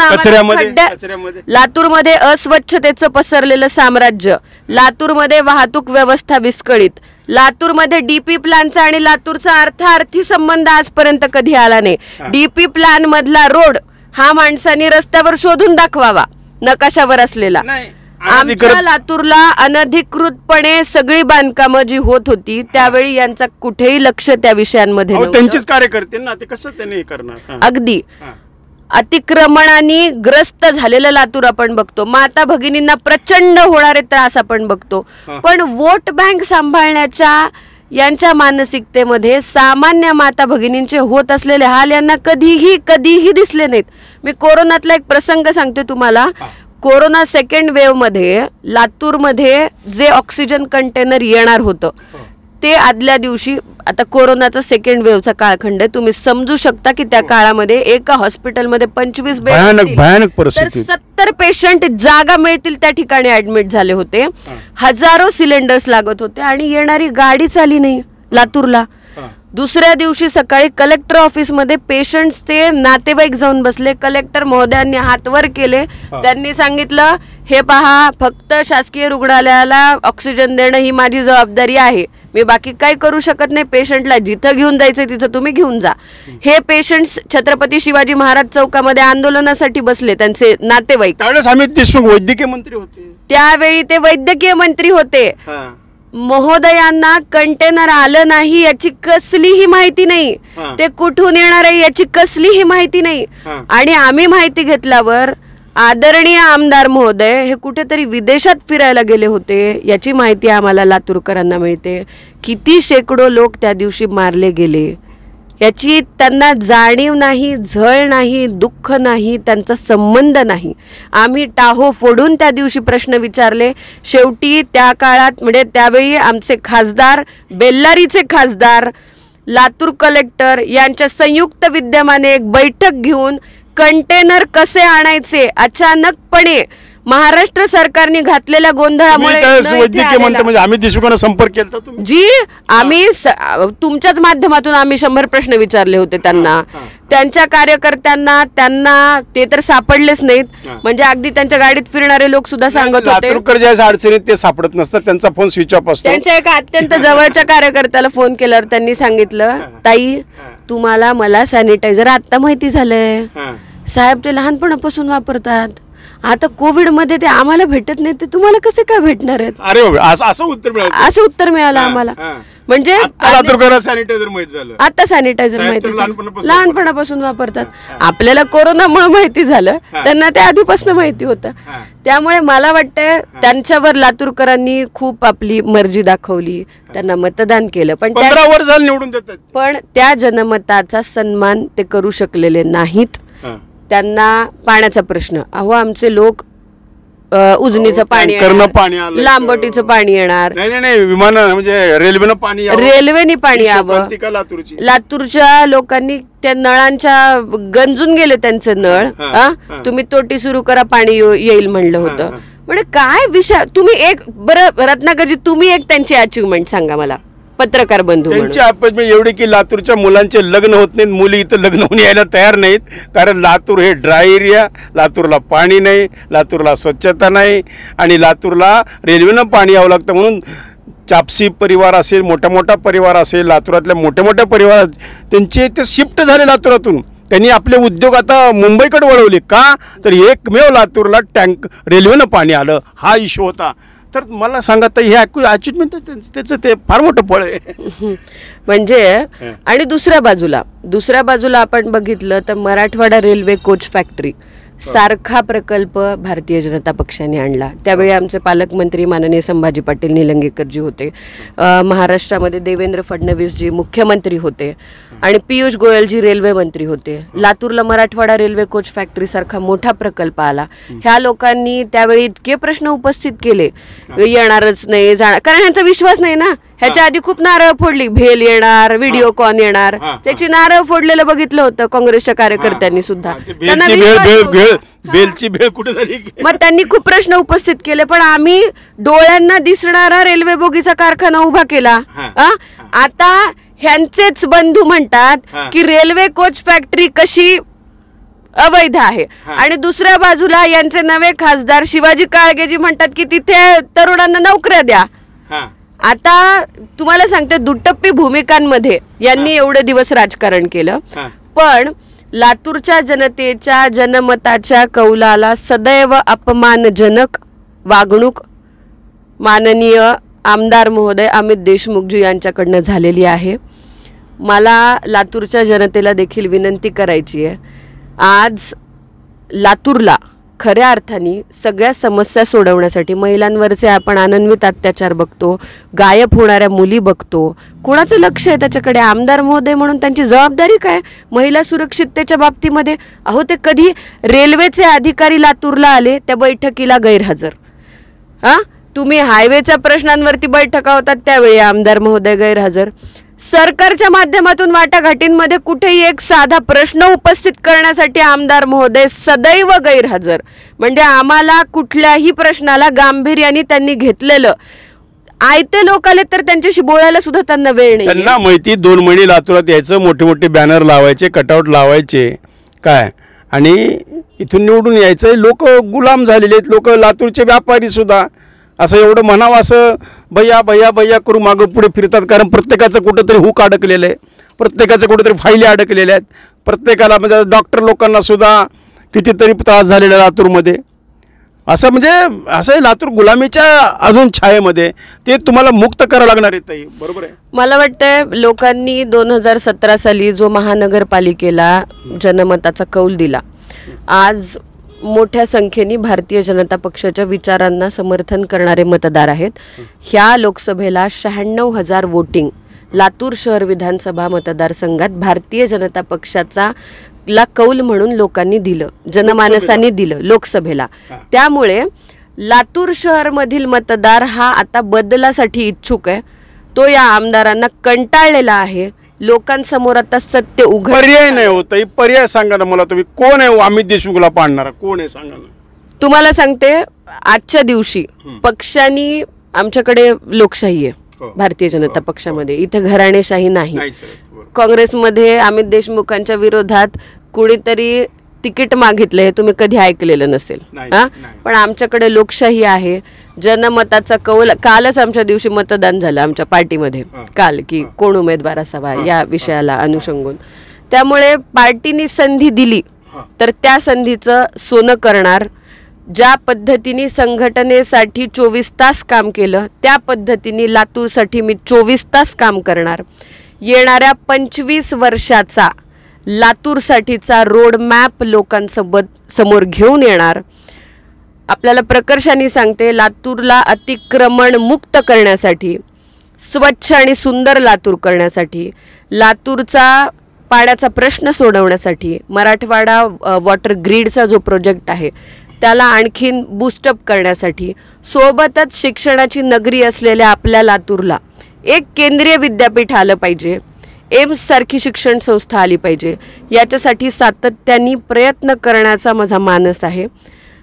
लातूरमध्ये अस्वच्छतेचं पसरलेलं साम्राज्य, लातूरमध्ये वाहतूक व्यवस्था विस्कळीत, लातूरमध्ये डीपी प्लॅनचा आणि लातूरचा अर्थार्थी संबंध आजपर्यंत कधी आला नाही. डीपी प्लॅन मधला रोड हा माणसांनी रस्त्यावर शोधून दाखवावा, नकाशावर असलेला. आमच्या लातूरला अनधिकृतपणे सगळी बांधकामं जी होत होती त्यावेळी यांचा कुठेही लक्ष त्या विषयांमध्ये नव्हतं. त्यांचेच कार्यकर्ते ना, ते कसं त्यांनी करणार. अगदी अतिक्रमणाने ग्रस्त झालेलं लातूर आपण बघतो, माता भगिनींना प्रचंड होणारे त्रास आपण बघतो. पण वोट बँक सांभाळण्याच्या यांच्या मानसिकतेमध्ये सामान्य माता भगिनींचे होत असलेले हाल यांना कधीही दिसले नाहीत. मी कोरोनातला एक प्रसंग सांगते तुम्हाला. कोरोना सेकंड वेव्ह मध्ये लातूरमध्ये जे ऑक्सिजन कंटेनर येणार होतं ते आदल्या दिवशी, आता कोरोनाचा सेकंड वेव्हचा काळखंड आहे, तुम्ही समजू शकता की त्या काळामध्ये एका हॉस्पिटलमध्ये 25 बेड, भयानक तर परिस्थिती, 70 पेशंट जागा मिळतील त्या ठिकाणी ऍडमिट झाले होते. हजारो सिलेंडर्स लागत होते आणि येणारी गाडीच आली नाही लातूरला. दुसऱ्या दिवशी सकाळी कलेक्टर ऑफिस मध्ये पेशंट्स ते नातेवाईक जाऊन बसले. कलेक्टर महोदयांनी हात वर केले. त्यांनी सांगितलं, हे पहा, फक्त शासकीय रुग्णालयाला ऑक्सिजन देणं ही माझी जबाबदारी आहे, मी बाकी काही करू शकत नाही. पेशंटला जिथं घेऊन जायचंय तिथं तुम्ही घेऊन जा. हे पेशंट्स छत्रपती शिवाजी महाराज चौकामध्ये आंदोलनासाठी बसले, त्यांचे नातेवाईक. त्यावेळेस अमित देशमुख वैद्यकीय मंत्री होते, त्यावेळी ते वैद्यकीय मंत्री होते. महोदयांना कंटेनर आलं नाही याची कसलीही माहिती नाही, ते कुठून येणार आहे याची कसलीही माहिती नाही. आणि आम्ही माहिती घेतल्यावर आदरणीय आमदार महोदय हे कुठेतरी विदेशात फिरायला गेले होते याची माहिती आम्हाला लातूरकरांना मिळते. किती शेकडो लोक त्या दिवशी मारले गेले याची त्यांना जाणीव नाही, झळ नाही, दुःख नाही, त्यांचा संबंध नाही. आम्ही टाहो फोडून त्या दिवशी प्रश्न विचारले. शेवटी त्या काळात म्हणजे त्यावेळी आमचे खासदार, बेल्लारीचे खासदार, लातूर कलेक्टर यांच्या संयुक्त विद्यमाने एक बैठक घेऊन कंटेनर कसे आणायचे अचानकपणे महाराष्ट्र सरकारने घातलेल्या गोंधळामुळे वैद्यकीय मंत्री म्हणजे अमित देशमुखांना संपर्क केला तुम्ही? जी, आम्ही तुमच्याच माध्यमातून आम्ही 100 प्रश्न विचारले होते त्यांना, त्यांच्या कार्यकर्त्यांना. त्यांना ते तर सापडलेच नाहीत. म्हणजे अगदी त्यांच्या गाडीत फिरणारे लोक सुद्धा सांगत होते लातूरकर ज्या अडचणीत ते सापडत नसतात, त्यांचा फोन स्विच ऑफ असतो. त्यांच्या एका अत्यंत जवळच्या कार्यकर्त्याला फोन केल्यावर त्यांनी सांगितलं, ताई तुम्हाला मला सॅनिटायझर आता माहिती झालंय, साहेब ते लहानपणापासून वापरतात, आता कोविड मध्ये ते आम्हाला भेटत नाही, ते तुम्हाला कसे काय भेटणार आहेत? अरे असं उत्तर मिळालं आम्हाला. म्हणजे आता सॅनिटायझर माहिती, लहानपणापासून वापरतात. आपल्याला कोरोनामुळे माहिती झालं, त्यांना ते आधीपासून माहिती होतं. त्यामुळे मला वाटतंय त्यांच्यावर लातूरकरांनी खूप आपली मर्जी दाखवली, त्यांना मतदान केलं, पण 15 वर्ष झालं निवडून देतात. पण त्या जनमताचा सन्मान ते करू शकलेले नाहीत. त्यांना पाण्याचा प्रश्न, अहो आमचे लोक उजनीचं पाणी, लांबोटीचं पाणी येणार, विमान म्हणजे रेल्वेने पाणी यावं. लातूरच्या लोकांनी त्या नळांच्या गंजून गेले त्यांचे नळ. तुम्ही तोटी सुरू करा, पाणी येईल म्हणलं होतं. म्हणजे काय विषय. तुम्ही एक बरं रत्नाकरजी, तुम्ही एक त्यांची अचिव्हमेंट सांगा मला, पत्रकार बंधू. त्यांची अपॉइंटमेंट एवढी की लातूरच्या मुलांचे लग्न होत नाहीत, मुली इथं लग्न होऊन यायला तयार नाहीत, कारण लातूर हे ड्राय एरिया, लातूरला पाणी नाही, लातूरला स्वच्छता नाही, आणि लातूरला रेल्वेनं पाणी यावं लागतं. म्हणून चापसी परिवार असेल, मोठा परिवार असेल, लातूरातल्या मोठ्या परिवार त्यांचे ते शिफ्ट झाले लातूरातून. त्यांनी आपले उद्योग आता मुंबईकडे वळवले. का तर एकमेव लातूरला रेल्वेनं पाणी आलं, हा इश्यू होता. तर मला सांगा, तर हे अचिव्हमेंट त्याचं ते फार मोठं फळ आहे. म्हणजे आणि दुसऱ्या बाजूला आपण बघितलं तर मराठवाडा रेल्वे कोच फॅक्टरी सारखा प्रकल्प भारतीय जनता पक्षाने आणला. त्यावेळी आमचे पालकमंत्री माननीय संभाजी पाटील निलंगेकरजी होते. महाराष्ट्रामध्ये देवेंद्र फडणवीस जी मुख्यमंत्री होते. आणि पियुष गोयलजी रेल्वे मंत्री होते. लातूरला मराठवाडा रेल्वे कोच फॅक्टरी सारखा मोठा प्रकल्प आला. ह्या लोकांनी त्यावेळी इतके प्रश्न उपस्थित केले, येणारच नाही जाणार, कारण ह्यांचा विश्वास नाही ना. ह्याच्या आधी खूप नारळ फोडली, भेल येणार, व्हिडिओकॉन येणार, त्याची नारळ फोडलेलं बघितलं होतं काँग्रेसच्या कार्यकर्त्यांनी सुद्धा. मग त्यांनी खूप प्रश्न उपस्थित केले, पण आम्ही डोळ्यांना दिसणारा रेल्वे बोगीचा कारखाना उभा केला. आता ह्यांचेच बंधू म्हणतात की रेल्वे कोच फॅक्टरी कशी अवैध आहे, आणि दुसऱ्या बाजूला यांचे नवे खासदार शिवाजी काळगेजी म्हणतात की तिथे तरुणांना नोकऱ्या द्या. आता तुम्हाला सांगते, दुटप्पी भूमिकांमध्ये यांनी एवढे दिवस राजकारण केलं, पण लातूरच्या जनतेच्या जनमताच्या कौलाला सदैव अपमानजनक वागणूक माननीय आमदार महोदय अमित देशमुखजी यांच्याकडनं झालेली आहे. मला लातूरच्या जनतेला देखील विनंती करायची आहे, आज लातूरला खऱ्या अर्थाने सगळ्या समस्या सोडवण्यासाठी महिलांवरचे आपण अनन्वित अत्याचार बघतो, गायब होणाऱ्या मुली बघतो, कोणाचं लक्ष आहे त्याच्याकडे? आमदार महोदय म्हणून त्यांची जबाबदारी काय महिला सुरक्षिततेच्या बाबतीमध्ये? अहो, ते कधी रेल्वेचे अधिकारी लातूरला आले, त्या बैठकीला गैरहजर. तुम्ही हायवेच्या प्रश्नांवरती बैठका होतात त्यावेळी आमदार महोदय गैरहजर. सरकारच्या माध्यमातून वाटाघाटींमध्ये कुठेही एक साधा प्रश्न उपस्थित करण्यासाठी आमदार महोदय सदैव गैरहजर. म्हणजे आम्हाला कुठल्याही प्रश्नाला गांभीर्याने त्यांनी घेतलेलं. आयते लोक आले तर त्यांच्याशी बोलायला सुद्धा त्यांना वेळ नाही. त्यांना माहिती 2 महिने लातूरात यायचं, मोठे मोठे बॅनर लावायचे, कटआउट लावायचे काय, आणि इथून निवडून यायचं. लोक गुलाम झालेले आहेत, लोक लातूरचे व्यापारी सुद्धा असं एवढं म्हणावं असं भैया भैया भैया करू मागं पुढे फिरतात, कारण प्रत्येकाचं कुठंतरी हुक अडकलेलं आहे, प्रत्येकाचं कुठेतरी फायली अडकलेल्या आहेत, प्रत्येकाला म्हणजे डॉक्टर लोकांना सुद्धा कितीतरी त्रास झालेला लातूरमध्ये. असं म्हणजे असं लातूर गुलामीच्या अजून छायेमध्ये, ते तुम्हाला मुक्त करावं लागणार आहे ताई, बरोबर आहे? मला वाटतं लोकांनी 2017 साली जो महानगरपालिकेला जनमताचा कौल दिला, आज मोठ्या संख्येने भारतीय जनता पक्षाच्या विचारांना समर्थन करणारे मतदार आहेत. ह्या लोकसभेला 96,000 वोटिंग लातूर शहर विधानसभा मतदारसंघात भारतीय जनता पक्षाचा ला कौल म्हणून लोकांनी दिलं, जनमानसांनी दिलं लोकसभेला. त्यामुळे लातूर शहर मधील मतदार हा आता बदलासाठी इच्छुक आहे. तो या आमदारांना कंटाळलेला आहे. लोकांसमोर आता सत्य उघड, पर्याय नाही होत. पर्याय सांगा ना मला, तुम्ही कोण आहे अमित देशमुखला पाडणारा, कोण आहे सांगा ना. तुम्हाला सांगते, आजच्या दिवशी पक्षांनी, आमच्याकडे लोकशाही आहे भारतीय जनता पक्षामध्ये, इथे घराणेशाही नाही. काँग्रेसमध्ये अमित देशमुखांच्या विरोधात कुणीतरी तिकीट मागितलं हे तुम्ही कधी ऐकलेलं नसेल. पण आमच्याकडे लोकशाही आहे. जनमताचा कौल, कालच आमच्या दिवशी मतदान झालं आमच्या पार्टीमध्ये काल, की कोण उमेदवार असावा या विषयाला अनुषंगून. त्यामुळे पार्टीने संधी दिली तर त्या संधीचं सोनं करणार. ज्या पद्धतीने संघटनेसाठी 24 तास काम केलं, त्या पद्धतीने लातूरसाठी मी 24 तास काम करणार. येणाऱ्या 25 वर्षाचा लातूरसाठीचा रोड मॅप लोकांसोबत समोर घेऊन येणार. आपल्याला प्रकर्षाने सांगते, लातूरला अतिक्रमण मुक्त करण्यासाठी, स्वच्छ आणि सुंदर लातूर करण्यासाठी, लातूरचा पाण्याचा प्रश्न सोडवण्यासाठी, मराठवाडा वॉटर ग्रीडचा जो प्रोजेक्ट आहे त्याला आणखीन बूस्टअप करण्यासाठी, सोबतच शिक्षणाची नगरी असलेल्या आपल्या लातूरला एक केंद्रीय विद्यापीठ आलं पाहिजे, एम्स सारखी शिक्षण संस्था आली पाहिजे, याच्यासाठी सातत्याने प्रयत्न करण्याचा माझा मानस आहे.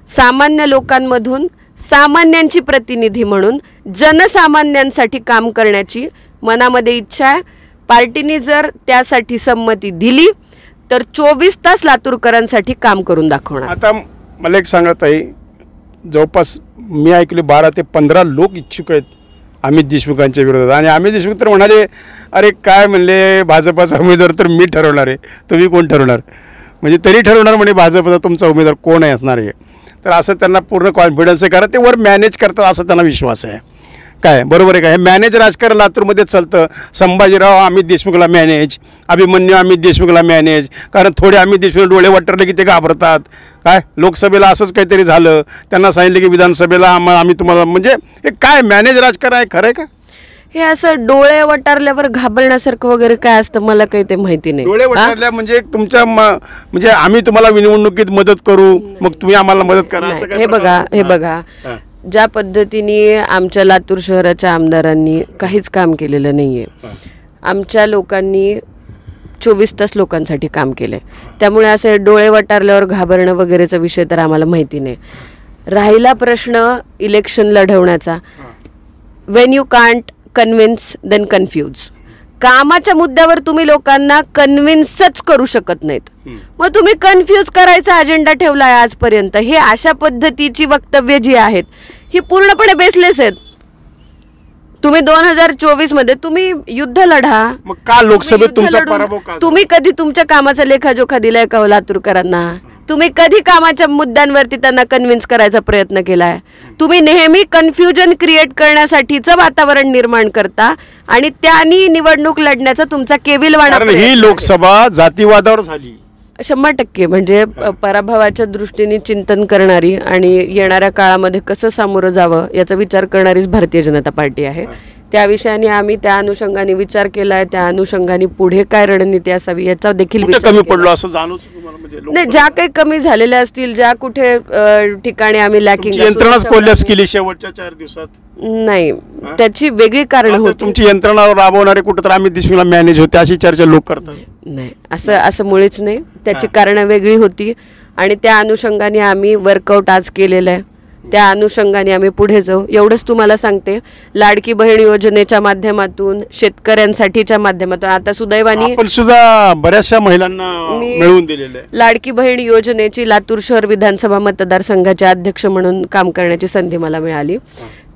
सामान्य लोकांमधून सामान्यांची प्रतिनिधी म्हणून जनसामान्यांसाठी काम करण्याची मनामध्ये इच्छा आहे. पार्टीने जर त्यासाठी संमती दिली तर 24 तास लातूरकरांसाठी काम करून दाखवणार. आता मला एक सांगा ताई, जवळपास मी ऐकले 12 ते 15 लोक इच्छुक आहेत अमित देशमुखांच्या विरोधात, आणि अमित देशमुख तर म्हणाले, अरे काय म्हणले, भाजपाचा उमेदवार तर मी ठरवणार आहे, तुम्ही कोण ठरवणार? म्हणजे तरी ठरवणार म्हणे भाजपचा तुमचा उमेदवार कोण आहे असणार आहे. तर असं त्यांना पूर्ण कॉन्फिडन्स आहे, कारण ते वर मॅनेज करतात असं त्यांना विश्वास आहे. काय बरोबर आहे का? हे मॅनेज राजकारण लातूरमध्ये चालतं. संभाजीराव अमित देशमुखला मॅनेज, अभिमन्यू अमित देशमुखला मॅनेज, कारण थोडे अमित देशमुख डोळे वाटरले की ते घाबरतात. काय लोकसभेला असंच काहीतरी झालं, त्यांना सांगितलं की विधानसभेला आम्ही तुम्हाला, म्हणजे हे काय मॅनेज राजकारण आहे, खरं आहे का? हे असं डोळे वटारल्यावर घाबरण्यासारखं वगैरे काय असतं मला काही ते माहिती नाही. डोळे वटारल्या म्हणजे तुमच्या म्हणजे आम्ही तुम्हाला निवडणुकीत मदत करू मग तुम्ही आम्हाला मदत करा असं काय? हे बघा ज्या पद्धतीने आमच्या लातूर शहराच्या आमदारांनी काहीच काम केलेलं नाहीये. आमच्या लोकांनी 24 तास लोकांसाठी काम केलंय. त्यामुळे असे डोळे वटारल्यावर घाबरणं वगैरेचा विषय तर आम्हाला माहिती नाही. राहिला प्रश्न इलेक्शन लढवण्याचा, when you can't convince then confuse. कामाच्या मुद्द्यावर तुम्ही लोकांना कन्व्हिन्सच करू शकत नाहीत, मग तुम्ही कन्फ्यूज करायचा अजेंडा ठेवलाय आजपर्यंत. हे अशा पद्धतीची वक्तव्य जी आहेत ही पूर्णपणे बेसलेस आहेत. तुम्ही 2024 मध्ये तुम्ही युद्ध लढा. मग का लोकसभेत तुमचा पराभव का? तुम्ही कधी तुमच्या कामाचा लेखाजोखा दिलाय का लातूरकरांना? तुम्ही कधी कामाच्या मुद्द्यांवरती त्यांना कन्व्हिन्स करायचा प्रयत्न केलाय? तुम्ही नेहमी कन्फ्युजन क्रिएट करण्यासाठीचं वातावरण निर्माण करता आणि त्यांनी निवडणूक लढण्याचा तुमचा केविलवाणा. ही लोकसभा जातीवादावर झाली 100%. म्हणजे पराभवाच्या दृष्टीने चिंतन करणारी आणि येणाऱ्या काळामध्ये कसं सामोरं जावं याचा विचार करणारीच भारतीय जनता पार्टी आहे. त्या विषयाने आम्ही त्या अनुषंगाने विचार केलाय. त्या अनुषंगाने पुढे काय रणनीती असावी याचा देखील विचार कमी पडलो असं जाणवतं तुम्हाला? म्हणजे नाही, ज्या काही कमी झालेल्या असतील, ज्या कुठे ठिकाणी आम्ही लॅकिंग यंत्रणाच कोलॅप्स केली शेवटच्या 4 दिवसात. नाही, त्याची वेगळी कारण होती. तुमची यंत्रणा राबवणारे कुठं तर आम्ही दिसवीला मॅनेज होते अशी चर्चा लोक करतात. नाही, असं मुळीच नाही. त्याची कारणं वेगळी होती आणि त्या अनुषंगाने आम्ही वर्कआउट आज केलेलं आहे. त्या अनुषंगाने आम्ही पुढे जाऊ एवढंच तुम्हाला सांगते. लाडकी बहीण योजनेच्या माध्यमातून, शेतकऱ्यांसाठीच्या माध्यमातून, आता सुदैवाने आपण सुद्धा बऱ्याचशा महिलांना मिळवून दिलेलं आहे. लाडकी बहीण योजनेची लातूर शहर विधानसभा मतदारसंघाचे अध्यक्ष म्हणून काम करण्याची संधी मला मिळाली.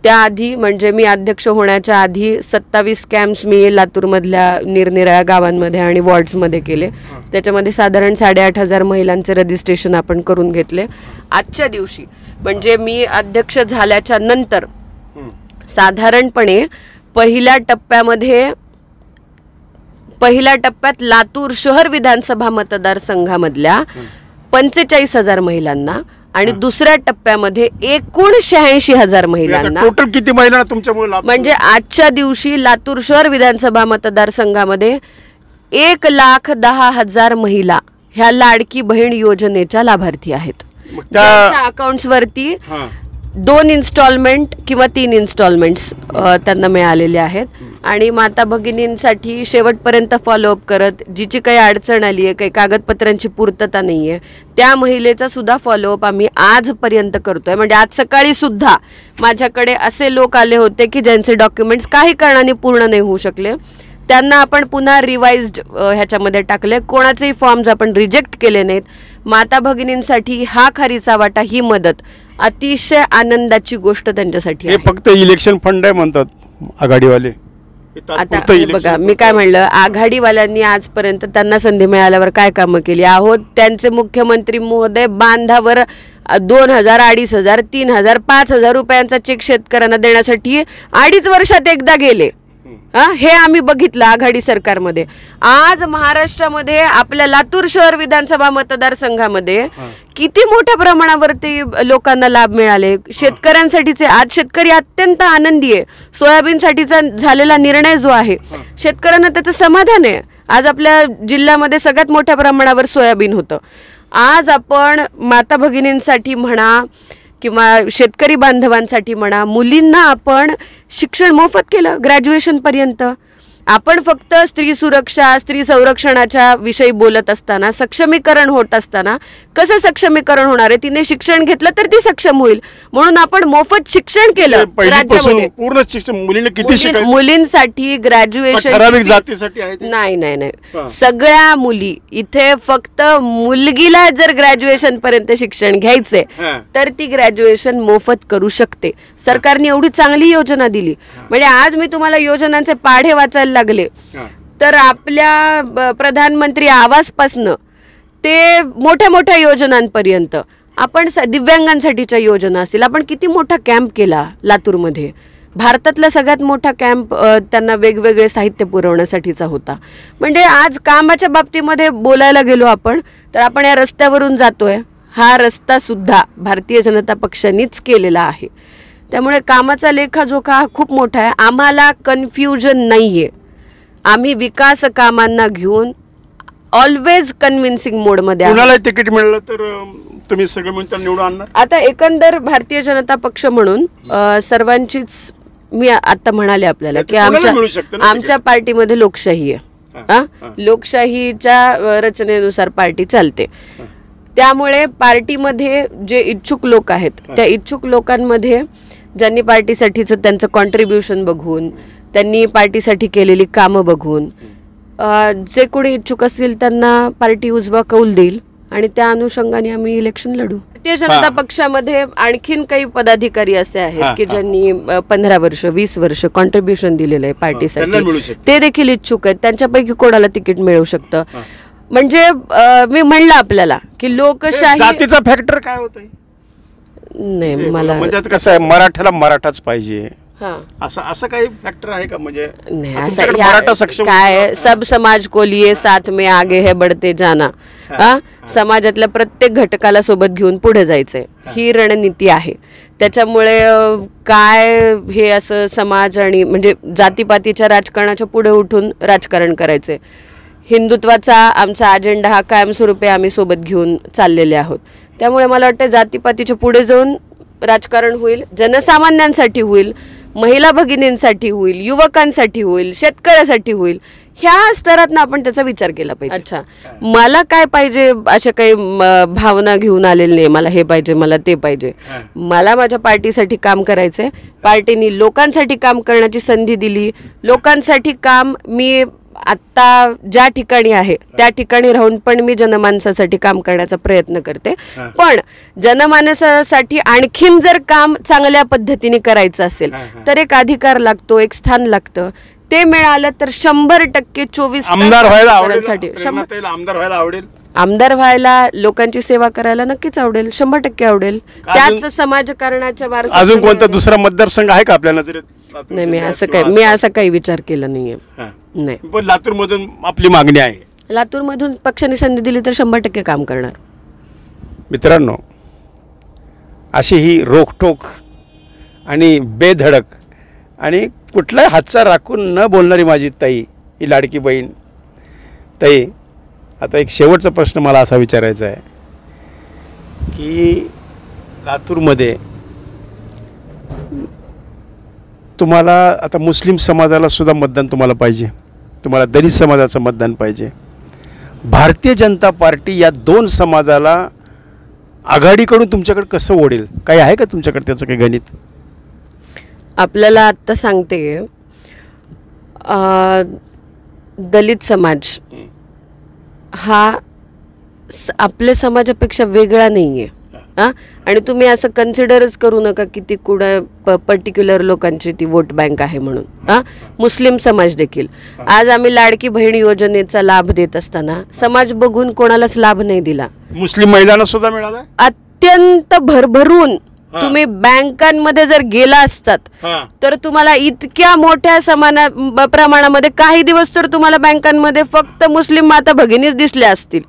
त्याआधी म्हणजे मी अध्यक्ष होण्याच्या आधी 27 कॅम्प्स मी लातूरमधल्या निरनिराळ्या गावांमध्ये आणि वॉर्ड्समध्ये केले. त्याच्यामध्ये साधारण 8,500 महिलांचे रजिस्ट्रेशन आपण करून घेतले. आजच्या दिवशी म्हणजे मी अध्यक्ष झाल्याच्या नंतर साधारणपणे पहिल्या टप्प्यात लातूर शहर विधानसभा मतदारसंघामधल्या 45,000 महिलांना आणि दुसऱ्या टप्प्यामध्ये 86,000 महिलांना. टोटल किती महिला तुमच्यामुळे? म्हणजे आजच्या दिवशी लातूर शहर विधानसभा मतदारसंघामध्ये 1,10,000 महिला ह्या लाडकी बहीण योजनेच्या लाभार्थी आहेत. त्या अकाउंट्स वरती 2 इन्स्टॉलमेंट किंवा 3 इन्स्टॉलमेंट्स त्यांना मिळालेले आहेत. आणि माता भगिनींसाठी शेवटपर्यंत फॉलोअप करत जिची काही अडचण आली आहे, काही कागदपत्रांची पूर्तता नाही आहे, त्या महिलेचा सुद्धा फॉलोअप आम्ही आजपर्यंत करतोय. म्हणजे आज सकाळी सुद्धा माझ्याकडे असे लोक आले होते की ज्यांचे डॉक्युमेंट्स काही कारणाने पूर्ण नाही होऊ शकले. त्यांना आपण पुन्हा रिवाइज्ड ह्याच्यामध्ये टाकले. कोणाचेही फॉर्म्स आपण रिजेक्ट केले नाहीत. माता भगिनींसाठी हा खरीचा वाटा, ही मदत अतिशय आनंदाची गोष्ट त्यांच्यासाठी. हे फक्त इलेक्शन फंड आहे म्हणतात आघाडीवाले. आता बघा मी काय म्हणलं, आघाडीवाल्यांनी आजपर्यंत त्यांना संधी मिळाल्यावर काय कामं केली आहोत. त्यांचे मुख्यमंत्री महोदय बांधावर 2,000, 2,500, 3,000, 5,000 रुपयांचा चेक शेतकऱ्यांना देण्यासाठी 2.5 वर्षात एकदा गेले. हे आम्ही बघितलं आघाडी सरकारमध्ये. आज महाराष्ट्रामध्ये आपल्या लातूर शहर विधानसभा मतदारसंघामध्ये किती मोठ्या प्रमाणावरती लोकांना लाभ मिळाले. शेतकऱ्यांसाठीचे आज शेतकरी अत्यंत आनंदी आहे. सोयाबीनसाठीचा झालेला निर्णय जो आहे, शेतकऱ्यांना त्याचं समाधान आहे. आज आपल्या जिल्ह्यामध्ये सगळ्यात मोठ्या प्रमाणावर सोयाबीन होतं. आज आपण माता भगिनींसाठी म्हणा किंवा शेतकरी बांधवांसाठी म्हणा, मुलींना आपण शिक्षण मोफत केलं ग्रॅज्युएशनपर्यंत. आपण फक्त स्त्री सुरक्षा, स्त्री संरक्षणाच्या विषयी बोलत असताना, सक्षमीकरण होत असताना, कसं सक्षमीकरण होणार आहे? तिने शिक्षण घेतलं तर ती सक्षम होईल म्हणून आपण मोफत शिक्षण केलं राज्यामध्ये. पूर्ण शिक्षण मुलींना किती शिकायचं? मुलींसाठी ग्रॅज्युएशन ठराविक जातीसाठी आहे? नाही, सगळ्या मुली इथे. फक्त मुलगीला जर ग्रॅज्युएशन पर्यंत शिक्षण घ्यायचंय तर ती ग्रॅज्युएशन मोफत करू शकते. सरकारने एवढी चांगली योजना दिली. म्हणजे आज मी तुम्हाला योजनांचे पाढे वाचायला लागले तर आपल्या प्रधानमंत्री आवासपासनं ते मोठ्या मोठ्या योजनांपर्यंत आपण दिव्यांगांसाठीच्या योजना असतील. आपण किती मोठा कॅम्प केला लातूरमध्ये. भारतातला सगळ्यात मोठा कॅम्प त्यांना वेगवेगळे साहित्य पुरवण्यासाठीचा होता. म्हणजे आज कामाच्या बाबतीमध्ये बोलायला गेलो आपण तर आपण या रस्त्यावरून जातोय. हा रस्ता सुद्धा भारतीय जनता पक्षानेच केलेला आहे. त्यामुळे कामाचा लेखाजोखा हा खूप मोठा आहे. आम्हाला कन्फ्युजन नाहीये. आम्ही विकास कामांना घेऊन ऑलवेज कन्व्हिन्सिंग मोडमध्ये. कुणाला तिकीट मिळालं तर तुम्ही सगळे मिळून त्याला निवडून आणणार. आता एकंदर भारतीय जनता पक्ष म्हणून सर्वांचीच, मी आता म्हणाले आपल्याला की आमच्या पार्टीमध्ये लोकशाही आहे. लोकशाहीच्या रचनेनुसार पार्टी चालते. त्यामुळे पार्टीमध्ये जे इच्छुक लोक आहेत त्या इच्छुक लोकांमध्ये ज्यांनी पार्टीसाठीचं त्यांचं कॉन्ट्रीब्युशन बघून, त्यांनी पार्टीसाठी केलेली कामं बघून, जे कोणी इच्छुक असतील त्यांना पार्टी उजवा कौल देईल आणि त्या अनुषंगाने आम्ही इलेक्शन लढू. भारतीय जनता पक्षामध्ये आणखीन काही पदाधिकारी असे आहेत की ज्यांनी 15 वर्ष 20 वर्ष कॉन्ट्रीब्युशन दिलेलं आहे पार्टीसाठी, ते देखील इच्छुक आहेत. त्यांच्यापैकी कोणाला तिकीट मिळू शकतं. म्हणजे मी म्हणलं आपल्याला की लोकशाही जातीचा फॅक्टर काय होतंय. नाही, मला म्हणजे कसं आहे, मराठ्याला मराठाच पाहिजे असं काही फॅक्टर आहे का. म्हणजे मराठा सक्षम काय, सब समाज को लिए साथ में आगे है बढ़ते जाना. समाजातल्या प्रत्येक घटकाला सोबत घेऊन पुढे जायचंय, ही रणनीती आहे. त्याच्यामुळे काय हे असं समाज आणि म्हणजे जातीपातीच्या राजकारणाच्या पुढे उठून राजकारण करायचंय. हिंदुत्वाचा आमचा अजेंडा हा कायमस्वरूपी आम्ही सोबत घेऊन चाललेले आहोत. त्यामुळे मला वाटतं जातीपातीच्या पुढे जाऊन राजकारण होईल, जनसामान्यांसाठी होईल, महिला भगिनींसाठी होईल, युवकांसाठी होईल, शेतकऱ्यासाठी होईल. ह्या स्तरातनं आपण त्याचा विचार केला पाहिजे. अच्छा, मला काय पाहिजे अशा काही भावना घेऊन आलेले नाही. मला हे पाहिजे, मला ते पाहिजे. मला माझ्या पार्टीसाठी काम करायचंय. पार्टीने लोकांसाठी काम करण्याची संधी दिली. लोकांसाठी काम मी आता ज्या ठिकाणी आहे त्या ठिकाणी राहून पण मी जनमानसासाठी काम करण्याचा प्रयत्न करते. पण जनमानसासाठी आणखीन जर काम चांगल्या पद्धतीने करायचं असेल तर एक अधिकार लागतो, एक स्थान लागतं. ते मिळालं तर 100% 24 आमदार व्हायला आवडेल. आमदार व्हायला, लोकांची सेवा करायला नक्कीच आवडेल, 100% आवडेल. त्याच समाजकारणाच्या वारसा. अजून कोणता दुसरा मतदारसंघ आहे का आपल्या नजरेत. नाही, मी असं काही विचार केला नाहीये. नाही, पण लातूर मधून आपली मागणी आहे. लातूर मधून पक्षाने संधी दिली तर 100% काम करणार. मित्रांनो, अशी ही रोखटोक आणि बेधडक आणि कुठलाही हातचा राखून न बोलणारी माझी ताई, ही लाडकी बहीण. ताई, आता एक शेवटचा प्रश्न मला असा विचारायचा आहे की लातूरमध्ये तुम्हाला आता मुस्लिम समाजाला सुद्धा मतदान तुम्हाला पाहिजे, तुम्हाला दलित समाजाचं मतदान पाहिजे. भारतीय जनता पार्टी या 2 समाजाला आघाडीकडून तुमच्याकडे कसं ओढेल, काही आहे का तुमच्याकडे त्याचं काही गणित. आपल्याला आत्ता सांगते, दलित समाज हा आपल्या समाजापेक्षा वेगळा नाहीये. आणि तुम्ही असं कन्सिडरच करू नका की ती कुठं पर्टिक्युलर लोकांची ती वोट बँक आहे म्हणून. मुस्लिम समाज देखील आज आम्ही लाडकी बहीण योजनेचा लाभ देत असताना समाज बघून कोणालाच लाभ नाही दिला. मुस्लिम महिलांना सुद्धा मिळाला अत्यंत भरभरून. तुम्ही बँकांमध्ये जर गेला असतात तर तुम्हाला इतक्या मोठ्या प्रमाणामध्ये काही दिवस तर तुम्हाला बँकांमध्ये फक्त मुस्लिम माता भगिनीच दिसल्या असतील.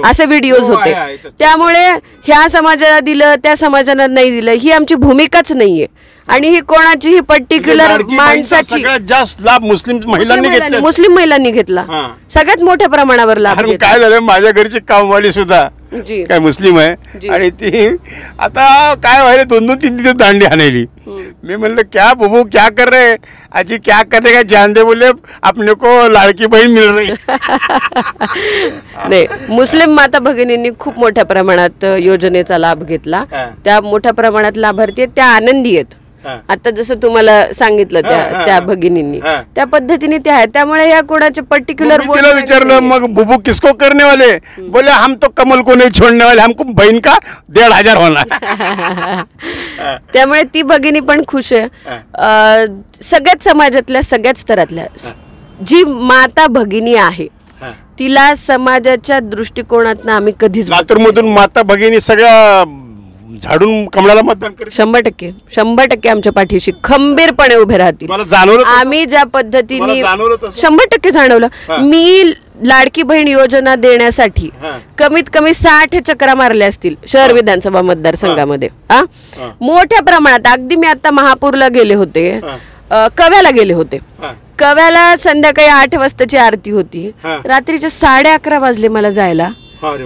असे व्हिडिओज होते. त्यामुळे ह्या समाजाला दिलं, त्या समाजाला नाही दिलं, ही आमची भूमिकाच नाहीये. आणि ही कोणाची पर्टिक्युलर माणसाची सगळ्यात जास्त लाभ मुस्लिम महिलांनी घेतला. सगळ्यात मोठ्या प्रमाणावर लाभ. काय झालं, माझ्या घरची कामवाली सुद्धा काय मुस्लिम आहे आणि ती आता काय व्हायला 2-3 दिवस दांडी हाणली. मी म्हणलं क्या बुबू क्या कर रहे, आजी क्या कर रहे, जान दे. बोले अपने को लाडकी बहीण मिल रही. नाही, मुस्लिम माता भगिनींनी खूप मोठ्या प्रमाणात योजनेचा लाभ घेतला. त्या मोठ्या प्रमाणात लाभार्थी आहेत, त्या आनंदी आहेत. आता जसं तुम्हाला सांगितलं त्या भगिनींनी त्या पद्धतीने त्या आहेत. त्यामुळे या कोणाचे पर्टिक्युलर तिला विचारलं, मग बुबू किसको करने वाले, बोले हम तो कमल को नहीं छोड़ने वाले, हमको बहन का 1,500 होणार. त्यामुळे ती भगिनी पण खुश आहे. सगळ्याच समाजातल्या सगळ्याच स्तरातल्या जी माता भगिनी आहे तिला समाजाच्या दृष्टिकोनातून आम्ही कधीच. लातूर मधून माता भगिनी सगळ्या झाडून कमळाला मतदान करेल? 100% आमच्या पाठीशी खंबीरपणे उभे राहतील. मला जाणवलं तसं? आम्ही ज्या पद्धतीने जाणवलं तसं? 100% जाणवलं. मी लाडकी बहीण योजना देण्यासाठी कमीत कमी 60 चक्रा मारल्या असतील शहर विधानसभा मतदारसंघामध्ये. मोठ्या प्रमाणात. अगदी मी आता महापूरला गेले होते, कव्याला गेले होते. कव्याला संध्याकाळी 8 वाजताची आरती होती, रात्रीचे 11:30 वाजले मला जायला.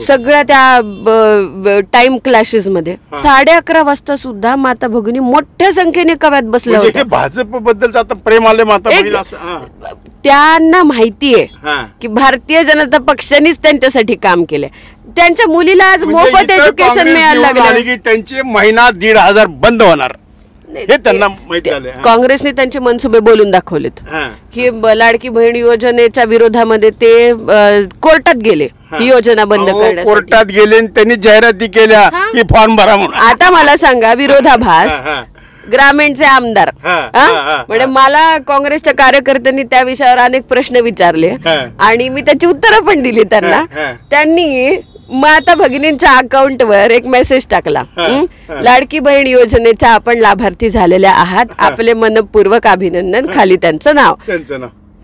सगळ्या त्या टाइम क्लॅशेस मध्ये 11:30 वाजता सुद्धा माता भगिनी मोठ्या संख्येने कव्यात बसल्या होत्या. भाजप बद्दल आता प्रेम आले माता भगिनी, त्यांना माहितीये की भारतीय जनता पक्षानेच त्यांच्यासाठी काम केलंय. त्यांच्या मुलीला आज मोफत एज्युकेशन मिळायला लागलं की त्यांचे महिना 1,500 बंद होणार हे त्यांना माहिती झाले. काँग्रेसने त्यांचे मनसुबे बोलून दाखवलेत की लाडकी बहीण योजनेच्या विरोधामध्ये ते कोर्टात गेले ही योजना बंद करण्यासाठी. कोर्टात गेले, त्यांनी जाहिराती केल्या की फॉर्म भरा म्हणून. आता मला सांगा, विरोधाभास ग्रामीणचे आमदार म्हणजे मला काँग्रेसच्या कार्यकर्त्यांनी त्या विषयावर अनेक प्रश्न विचारले आणि मी त्याची उत्तरं पण दिली त्यांना. त्यांनी माता भगिनींच्या अकाउंटवर एक मेसेज टाकला, लाडकी बहीण योजनेच्या आपण लाभार्थी झालेल्या आहात, आपले मनपूर्वक अभिनंदन, खाली त्यांचं नाव.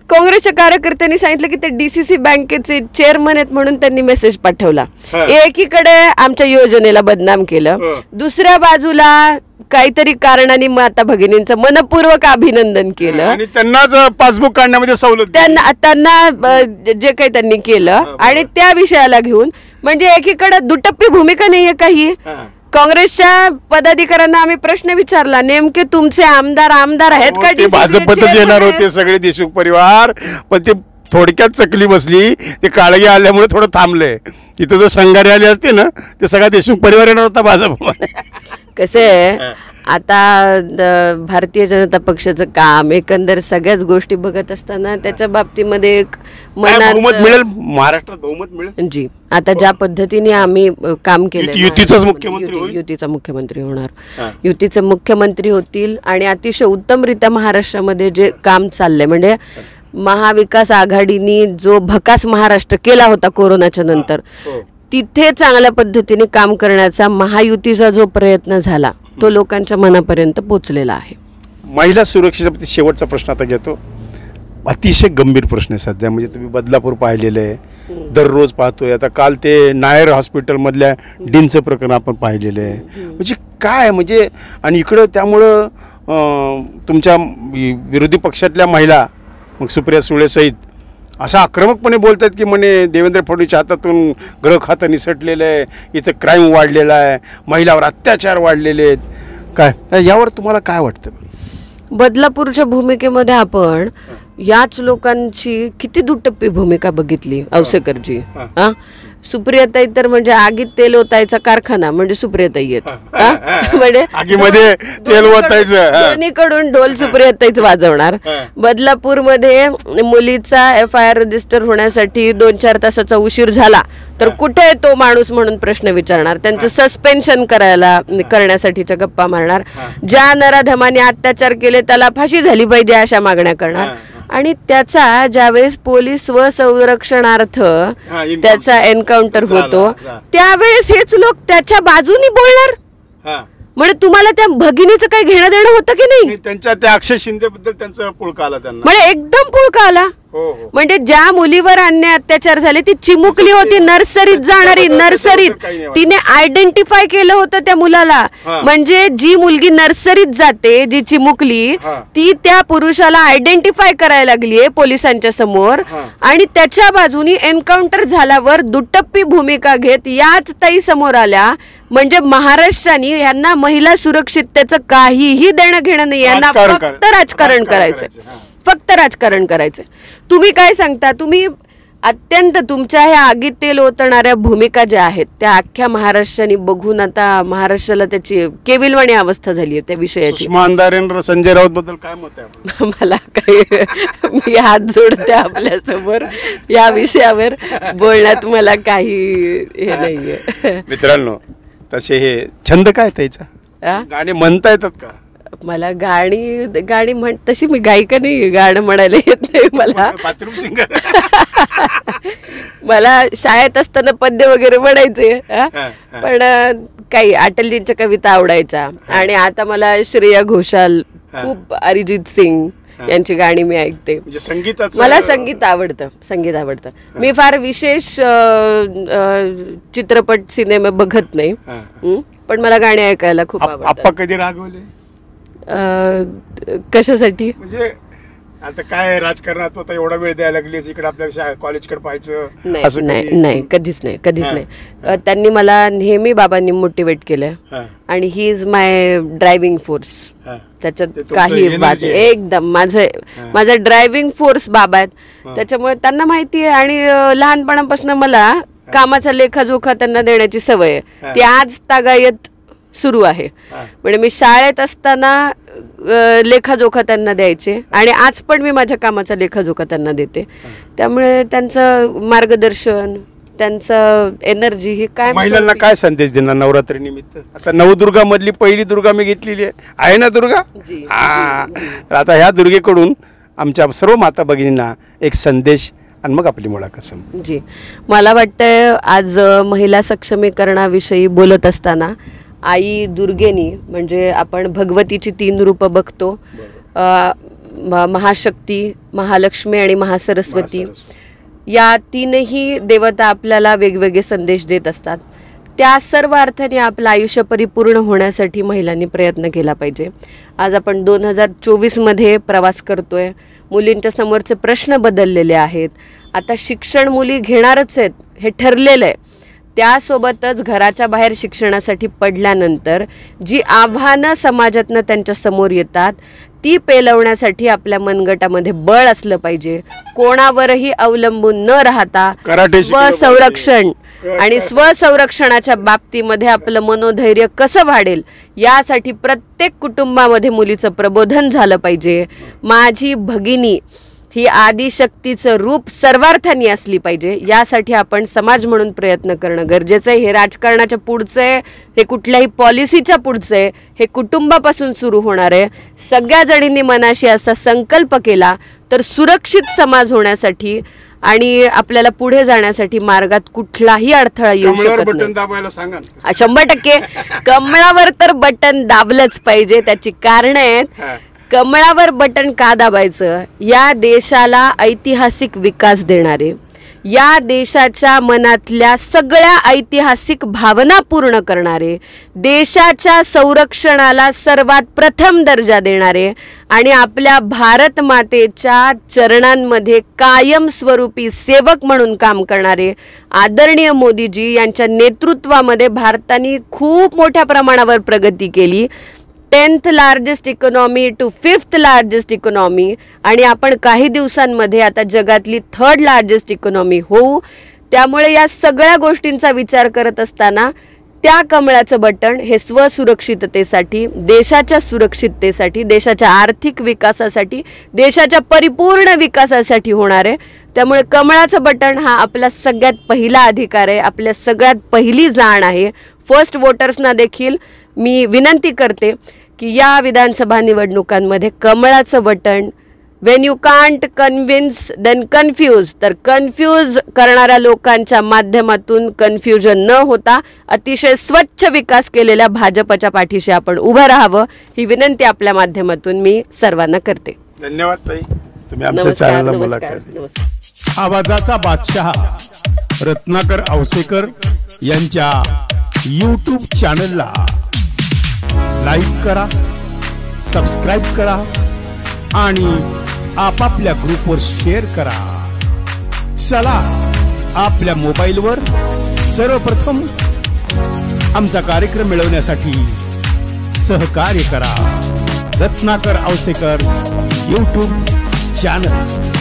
काँग्रेसच्या कार्यकर्त्यांनी सांगितलं की ते डीसीसी बँकेचे चेअरमन आहेत म्हणून त्यांनी मेसेज पाठवला. एकीकडे आमच्या योजनेला बदनाम केलं, दुसऱ्या बाजूला काहीतरी कारणाने माता भगिनींचं मनपूर्वक अभिनंदन केलं आणि त्यांनाच पासबुक काढण्यामध्ये सवलत, त्यांना जे काही त्यांनी केलं. आणि त्या विषयाला घेऊन म्हणजे एकीकडे दुटप्पी भूमिका नाहीये काही. काँग्रेसच्या पदाधिकाऱ्यांना आम्ही प्रश्न विचारला, नेमके तुमचे आमदार आहेत का? ते भाजपतच येणार होते सगळे देशमुख परिवार, पण ते थोडक्यात चकली बसली, ते काळगी आल्यामुळे थोडं थांबले. तिथं जर संघारी आले असते ना ते सगळा देशमुख परिवार येणार होता भाजप. कसे आता भारतीय जनता पक्षाचं काम एकंदर सगळ्याच गोष्टी बघत असताना त्याच्या बाबतीमध्ये एक बहुमत मिळेल, महाराष्ट्रात बहुमत मिळेल जी. आता ज्या पद्धतीने आम्ही काम केलं, युतीचाच मुख्यमंत्री होईल, युतीचा मुख्यमंत्री होणार, युतीचे मुख्यमंत्री होतील आणि अतिशय उत्तमरित्या महाराष्ट्रामध्ये जे काम चाललंय म्हणजे महाविकास आघाडीने जो भकास महाराष्ट्र केला होता कोरोनाच्या नंतर, तिथे चांगल्या पद्धतीने काम करण्याचा महायुतीचा जो प्रयत्न झाला तो लोकांच्या मनापर्यंत पोहोचलेला आहे. महिला सुरक्षेचा शेवटचा प्रश्न आता घेतो. अतिशय गंभीर प्रश्न आहे सध्या. म्हणजे तुम्ही बदलापूर पाहिलेलं आहे, दररोज पाहतोय. आता काल ते नायर हॉस्पिटलमधल्या डीनचं प्रकरण आपण पाहिलेलं आहे. म्हणजे काय म्हणजे, आणि इकडं त्यामुळं तुमच्या विरोधी पक्षातल्या महिला मग सुप्रिया सुळे सहित असा आक्रमकपणे बोलतात की म्हणे देवेंद्र फडणवीसच्या हातातून गृह खातं निसटलेलं आहे, इथं क्राईम वाढलेला आहे, महिलावर अत्याचार वाढलेले आहेत. काय यावर तुम्हाला काय वाटतं? बदलापूरच्या भूमिकेमध्ये आपण याच लोकांची किती दुटप्पी भूमिका बघितली. औसेकरजी, सुप्रियाताई तर म्हणजे आगीत तेल ओतायचा कारखाना म्हणजे सुप्रियाताई आहेत. म्हणजे आगीमध्ये तेल ओतायचं, दोन्हीकडून ढोल सुप्रियाताईच वाजवणार. बदलापूरमध्ये मुलीचा FIR रजिस्टर होण्यासाठी 2-4 तासाचा उशीर झाला तर कुठे तो माणूस म्हणून प्रश्न विचारणार. त्यांचं सस्पेन्शन करण्यासाठीच्या गप्पा मारणार. ज्या नराधमाने अत्याचार केले त्याला फाशी झाली पाहिजे अशा मागण्या करणार. आणि त्याचा ज्यावेळेस पोलीस स्वसंरक्षणार्थ त्याचा एन्काउंटर होतो त्यावेळेस हेच लोक त्याच्या बाजूनी बोलणार. म्हणजे तुम्हाला त्या भगिनीचं काही घेणं देणं होतं की नाही? त्यांच्या त्या अक्षय शिंदे बद्दल त्यांचा पुळका आला त्यांना, म्हणजे एकदम पुळका आला. म्हणजे ज्या मुलीवर अन्याय अत्याचार झाले ती चिमुकली होती, नर्सरीत जाणारी, नर्सरीत तिने आयडेंटिफाय केलं होतं त्या मुलाला. म्हणजे जी मुलगी नर्सरीत जाते, जी चिमुकली, ती त्या पुरुषाला आयडेंटिफाय करायला लागलीये पोलिसांच्या समोर. आणि त्याच्या बाजूनी एन्काउंटर झाल्यावर दुटप्पी भूमिका घेत याच ताई समोर आल्या. म्हणजे महाराष्ट्राने यांना महिला सुरक्षिततेचं काहीही देणं घेणं नाही, यांना फक्त राजकारण करायचंय, फक्त राजकारण करायचंय. तुम्ही काय सांगता? तुम्ही अत्यंत तुमच्या ह्या आगीत तेल ओतणाऱ्या भूमिका ज्या आहेत त्या अख्ख्या महाराष्ट्राने बघून आता महाराष्ट्राला त्याची केविलवाणी अवस्था झाली आहे त्या विषयाची. सुषमा अंधारे, संजय राऊत बद्दल काय मत आहे? मला काही, मी हात जोडते आपल्या समोर, या विषयावर बोलण्यात मला काही हे नाहीये. मित्रांनो, तसे हे छंद काय त्याचा? गाणे म्हणता येतात का? मला गाणी म्हण, तशी मी गायिका नाही, गाणं म्हणायला येत नाही मला. Bathroom singer. मला शाळेत असताना पद्य वगैरे म्हणायचे, पण काही अटलजींच्या कविता आवडायच्या आणि आता मला श्रेया घोषाल, खूप अरिजित सिंग यांची गाणी मी ऐकते. मला संगीत आवडतं. मी फार विशेष चित्रपट सिनेमे बघत नाही, पण मला गाणी ऐकायला खूप आवडतात. कधी रागवले कशासाठी? म्हणजे आता काय राजकारणात होता, एवढा वेळ द्यायला लागलीस इकडे आपल्या कॉलेजकडे पाहायचं? नाही, कधीच नाही. त्यांनी मला नेहमी बाबांनी मोटिवेट केलं आणि he is my driving force. त्याच्यात काही एकदम माझा ड्रायव्हिंग फोर्स बाबा आहेत. त्याच्यामुळे त्यांना माहिती आहे आणि लहानपणापासून मला कामाचा लेखाजोखा त्यांना देण्याची सवय आहे. ती आज तागायत सुरू आहे. म्हणजे मी शाळेत असताना लेखाजोखा त्यांना द्यायचे आणि आज पण मी माझ्या कामाचा लेखाजोखा त्यांना देते. त्यामुळे त्यांचं मार्गदर्शन, त्यांचं एनर्जी ही काय. महिलांना काय संदेश देणार नवरात्री निमित्त? आता नवदुर्गा मधली पहिली दुर्गा मी घेतलेली आहे ना दुर्गा. तर आता ह्या दुर्गेकडून आमच्या सर्व माता भगिनींना एक संदेश आणि मग आपली मुलाखत संपू. जी, मला वाटतं आज महिला सक्षमीकरणाविषयी बोलत असताना आई दुर्गेनी, म्हणजे आपण भगवतीची 3 रूपं बघतो, महाशक्ती, महालक्ष्मी आणि महासरस्वती. या 3ही देवता आपल्याला वेगवेगळे संदेश देत असतात. त्या सर्व अर्थाने आपलं आयुष्य परिपूर्ण होण्यासाठी महिलांनी प्रयत्न केला पाहिजे. आज आपण 2024 मध्ये प्रवास करतोय. मुलींच्या समोरचे प्रश्न बदललेले आहेत. आता शिक्षण मुली घेणारच आहेत हे ठरलेलं आहे. त्यासोबतच घराच्या बाहेर शिक्षणासाठी पडल्यानंतर जी आव्हानं समाजातनं त्यांच्या समोर येतात ती पेलवण्यासाठी आपल्या मनगटामध्ये बळ असलं पाहिजे. कोणावरही अवलंबून न राहता स्वसंरक्षण आणि स्वसंरक्षणाच्या बाबतीमध्ये आपलं मनोधैर्य कसं वाढेल यासाठी प्रत्येक कुटुंबामध्ये मुलीचं प्रबोधन झालं पाहिजे. माझी भगिनी ही आदिशक्तीचं रूप सर्वार्थाने असली पाहिजे. यासाठी आपण समाज म्हणून प्रयत्न करणं गरजेचं आहे. हे राजकारणाच्या पुढचं आहे, हे कुठल्याही पॉलिसीच्या पुढचं आहे, हे कुटुंबापासून सुरू होणार आहे. सगळ्या जणींनी मनाशी असा संकल्प केला तर सुरक्षित समाज होण्यासाठी आणि आपल्याला पुढे जाण्यासाठी मार्गात कुठलाही अडथळा येऊ शकत नाही. 100% कमळावर तर बटन दाबलंच पाहिजे. त्याची कारणं आहेत. कमळावर बटन का दाबायचं? या देशाला ऐतिहासिक विकास देणारे, या देशाच्या मनातल्या सगळ्या ऐतिहासिक भावना पूर्ण करणारे, देशाच्या संरक्षणाला सर्वात प्रथम दर्जा देणारे आणि आपल्या भारत मातेच्या चरणांमध्ये कायमस्वरूपी सेवक म्हणून काम करणारे आदरणीय मोदीजी यांच्या नेतृत्वामध्ये भारताने खूप मोठ्या प्रमाणावर प्रगती केली. 10th largest economy to 5th largest economy आणि आपण काही दिवसांमध्ये आता जगातली 3rd लार्जेस्ट इकॉनॉमी होऊ. त्यामुळे या सगळ्या गोष्टींचा विचार करत असताना त्या कमळाचं बटन हे स्वसुरक्षिततेसाठी, देशाच्या सुरक्षिततेसाठी, देशाच्या आर्थिक विकासासाठी, देशाच्या परिपूर्ण विकासासाठी होणार आहे. त्यामुळे कमळाचं बटन हा आपला सगळ्यात पहिला अधिकार आहे, आपल्या सगळ्यात पहिली जाण आहे. फर्स्ट वोटर्सना देखील मी विनंती करते की या विधानसभा निवडणुकांमध्ये कमळाचं button, when you can't convince then confuse, तर कन्फ्यूज करणाऱ्या लोकांच्या माध्यमातून कन्फ्युजन न होता अतिशय स्वच्छ विकास केलेल्या भाजपच्या पाठीशी आपण उभं राहावं ही विनंती आपल्या माध्यमातून मी सर्वांना करते. धन्यवाद ताई, तुम्ही आमच्या चॅनलला मुलाखत दिली. आवाजाचा बादशाह रत्नाकर औसेकर यांच्या यूट्यूब चॅनलला लाईक करा, सबस्क्राईब करा आणि आपापल्या ग्रुपवर शेअर करा. चला आपल्या मोबाईलवर सर्वप्रथम आमचा कार्यक्रम मिळवण्यासाठी सहकार्य करा. Ratnakar Ausekar YouTube channel.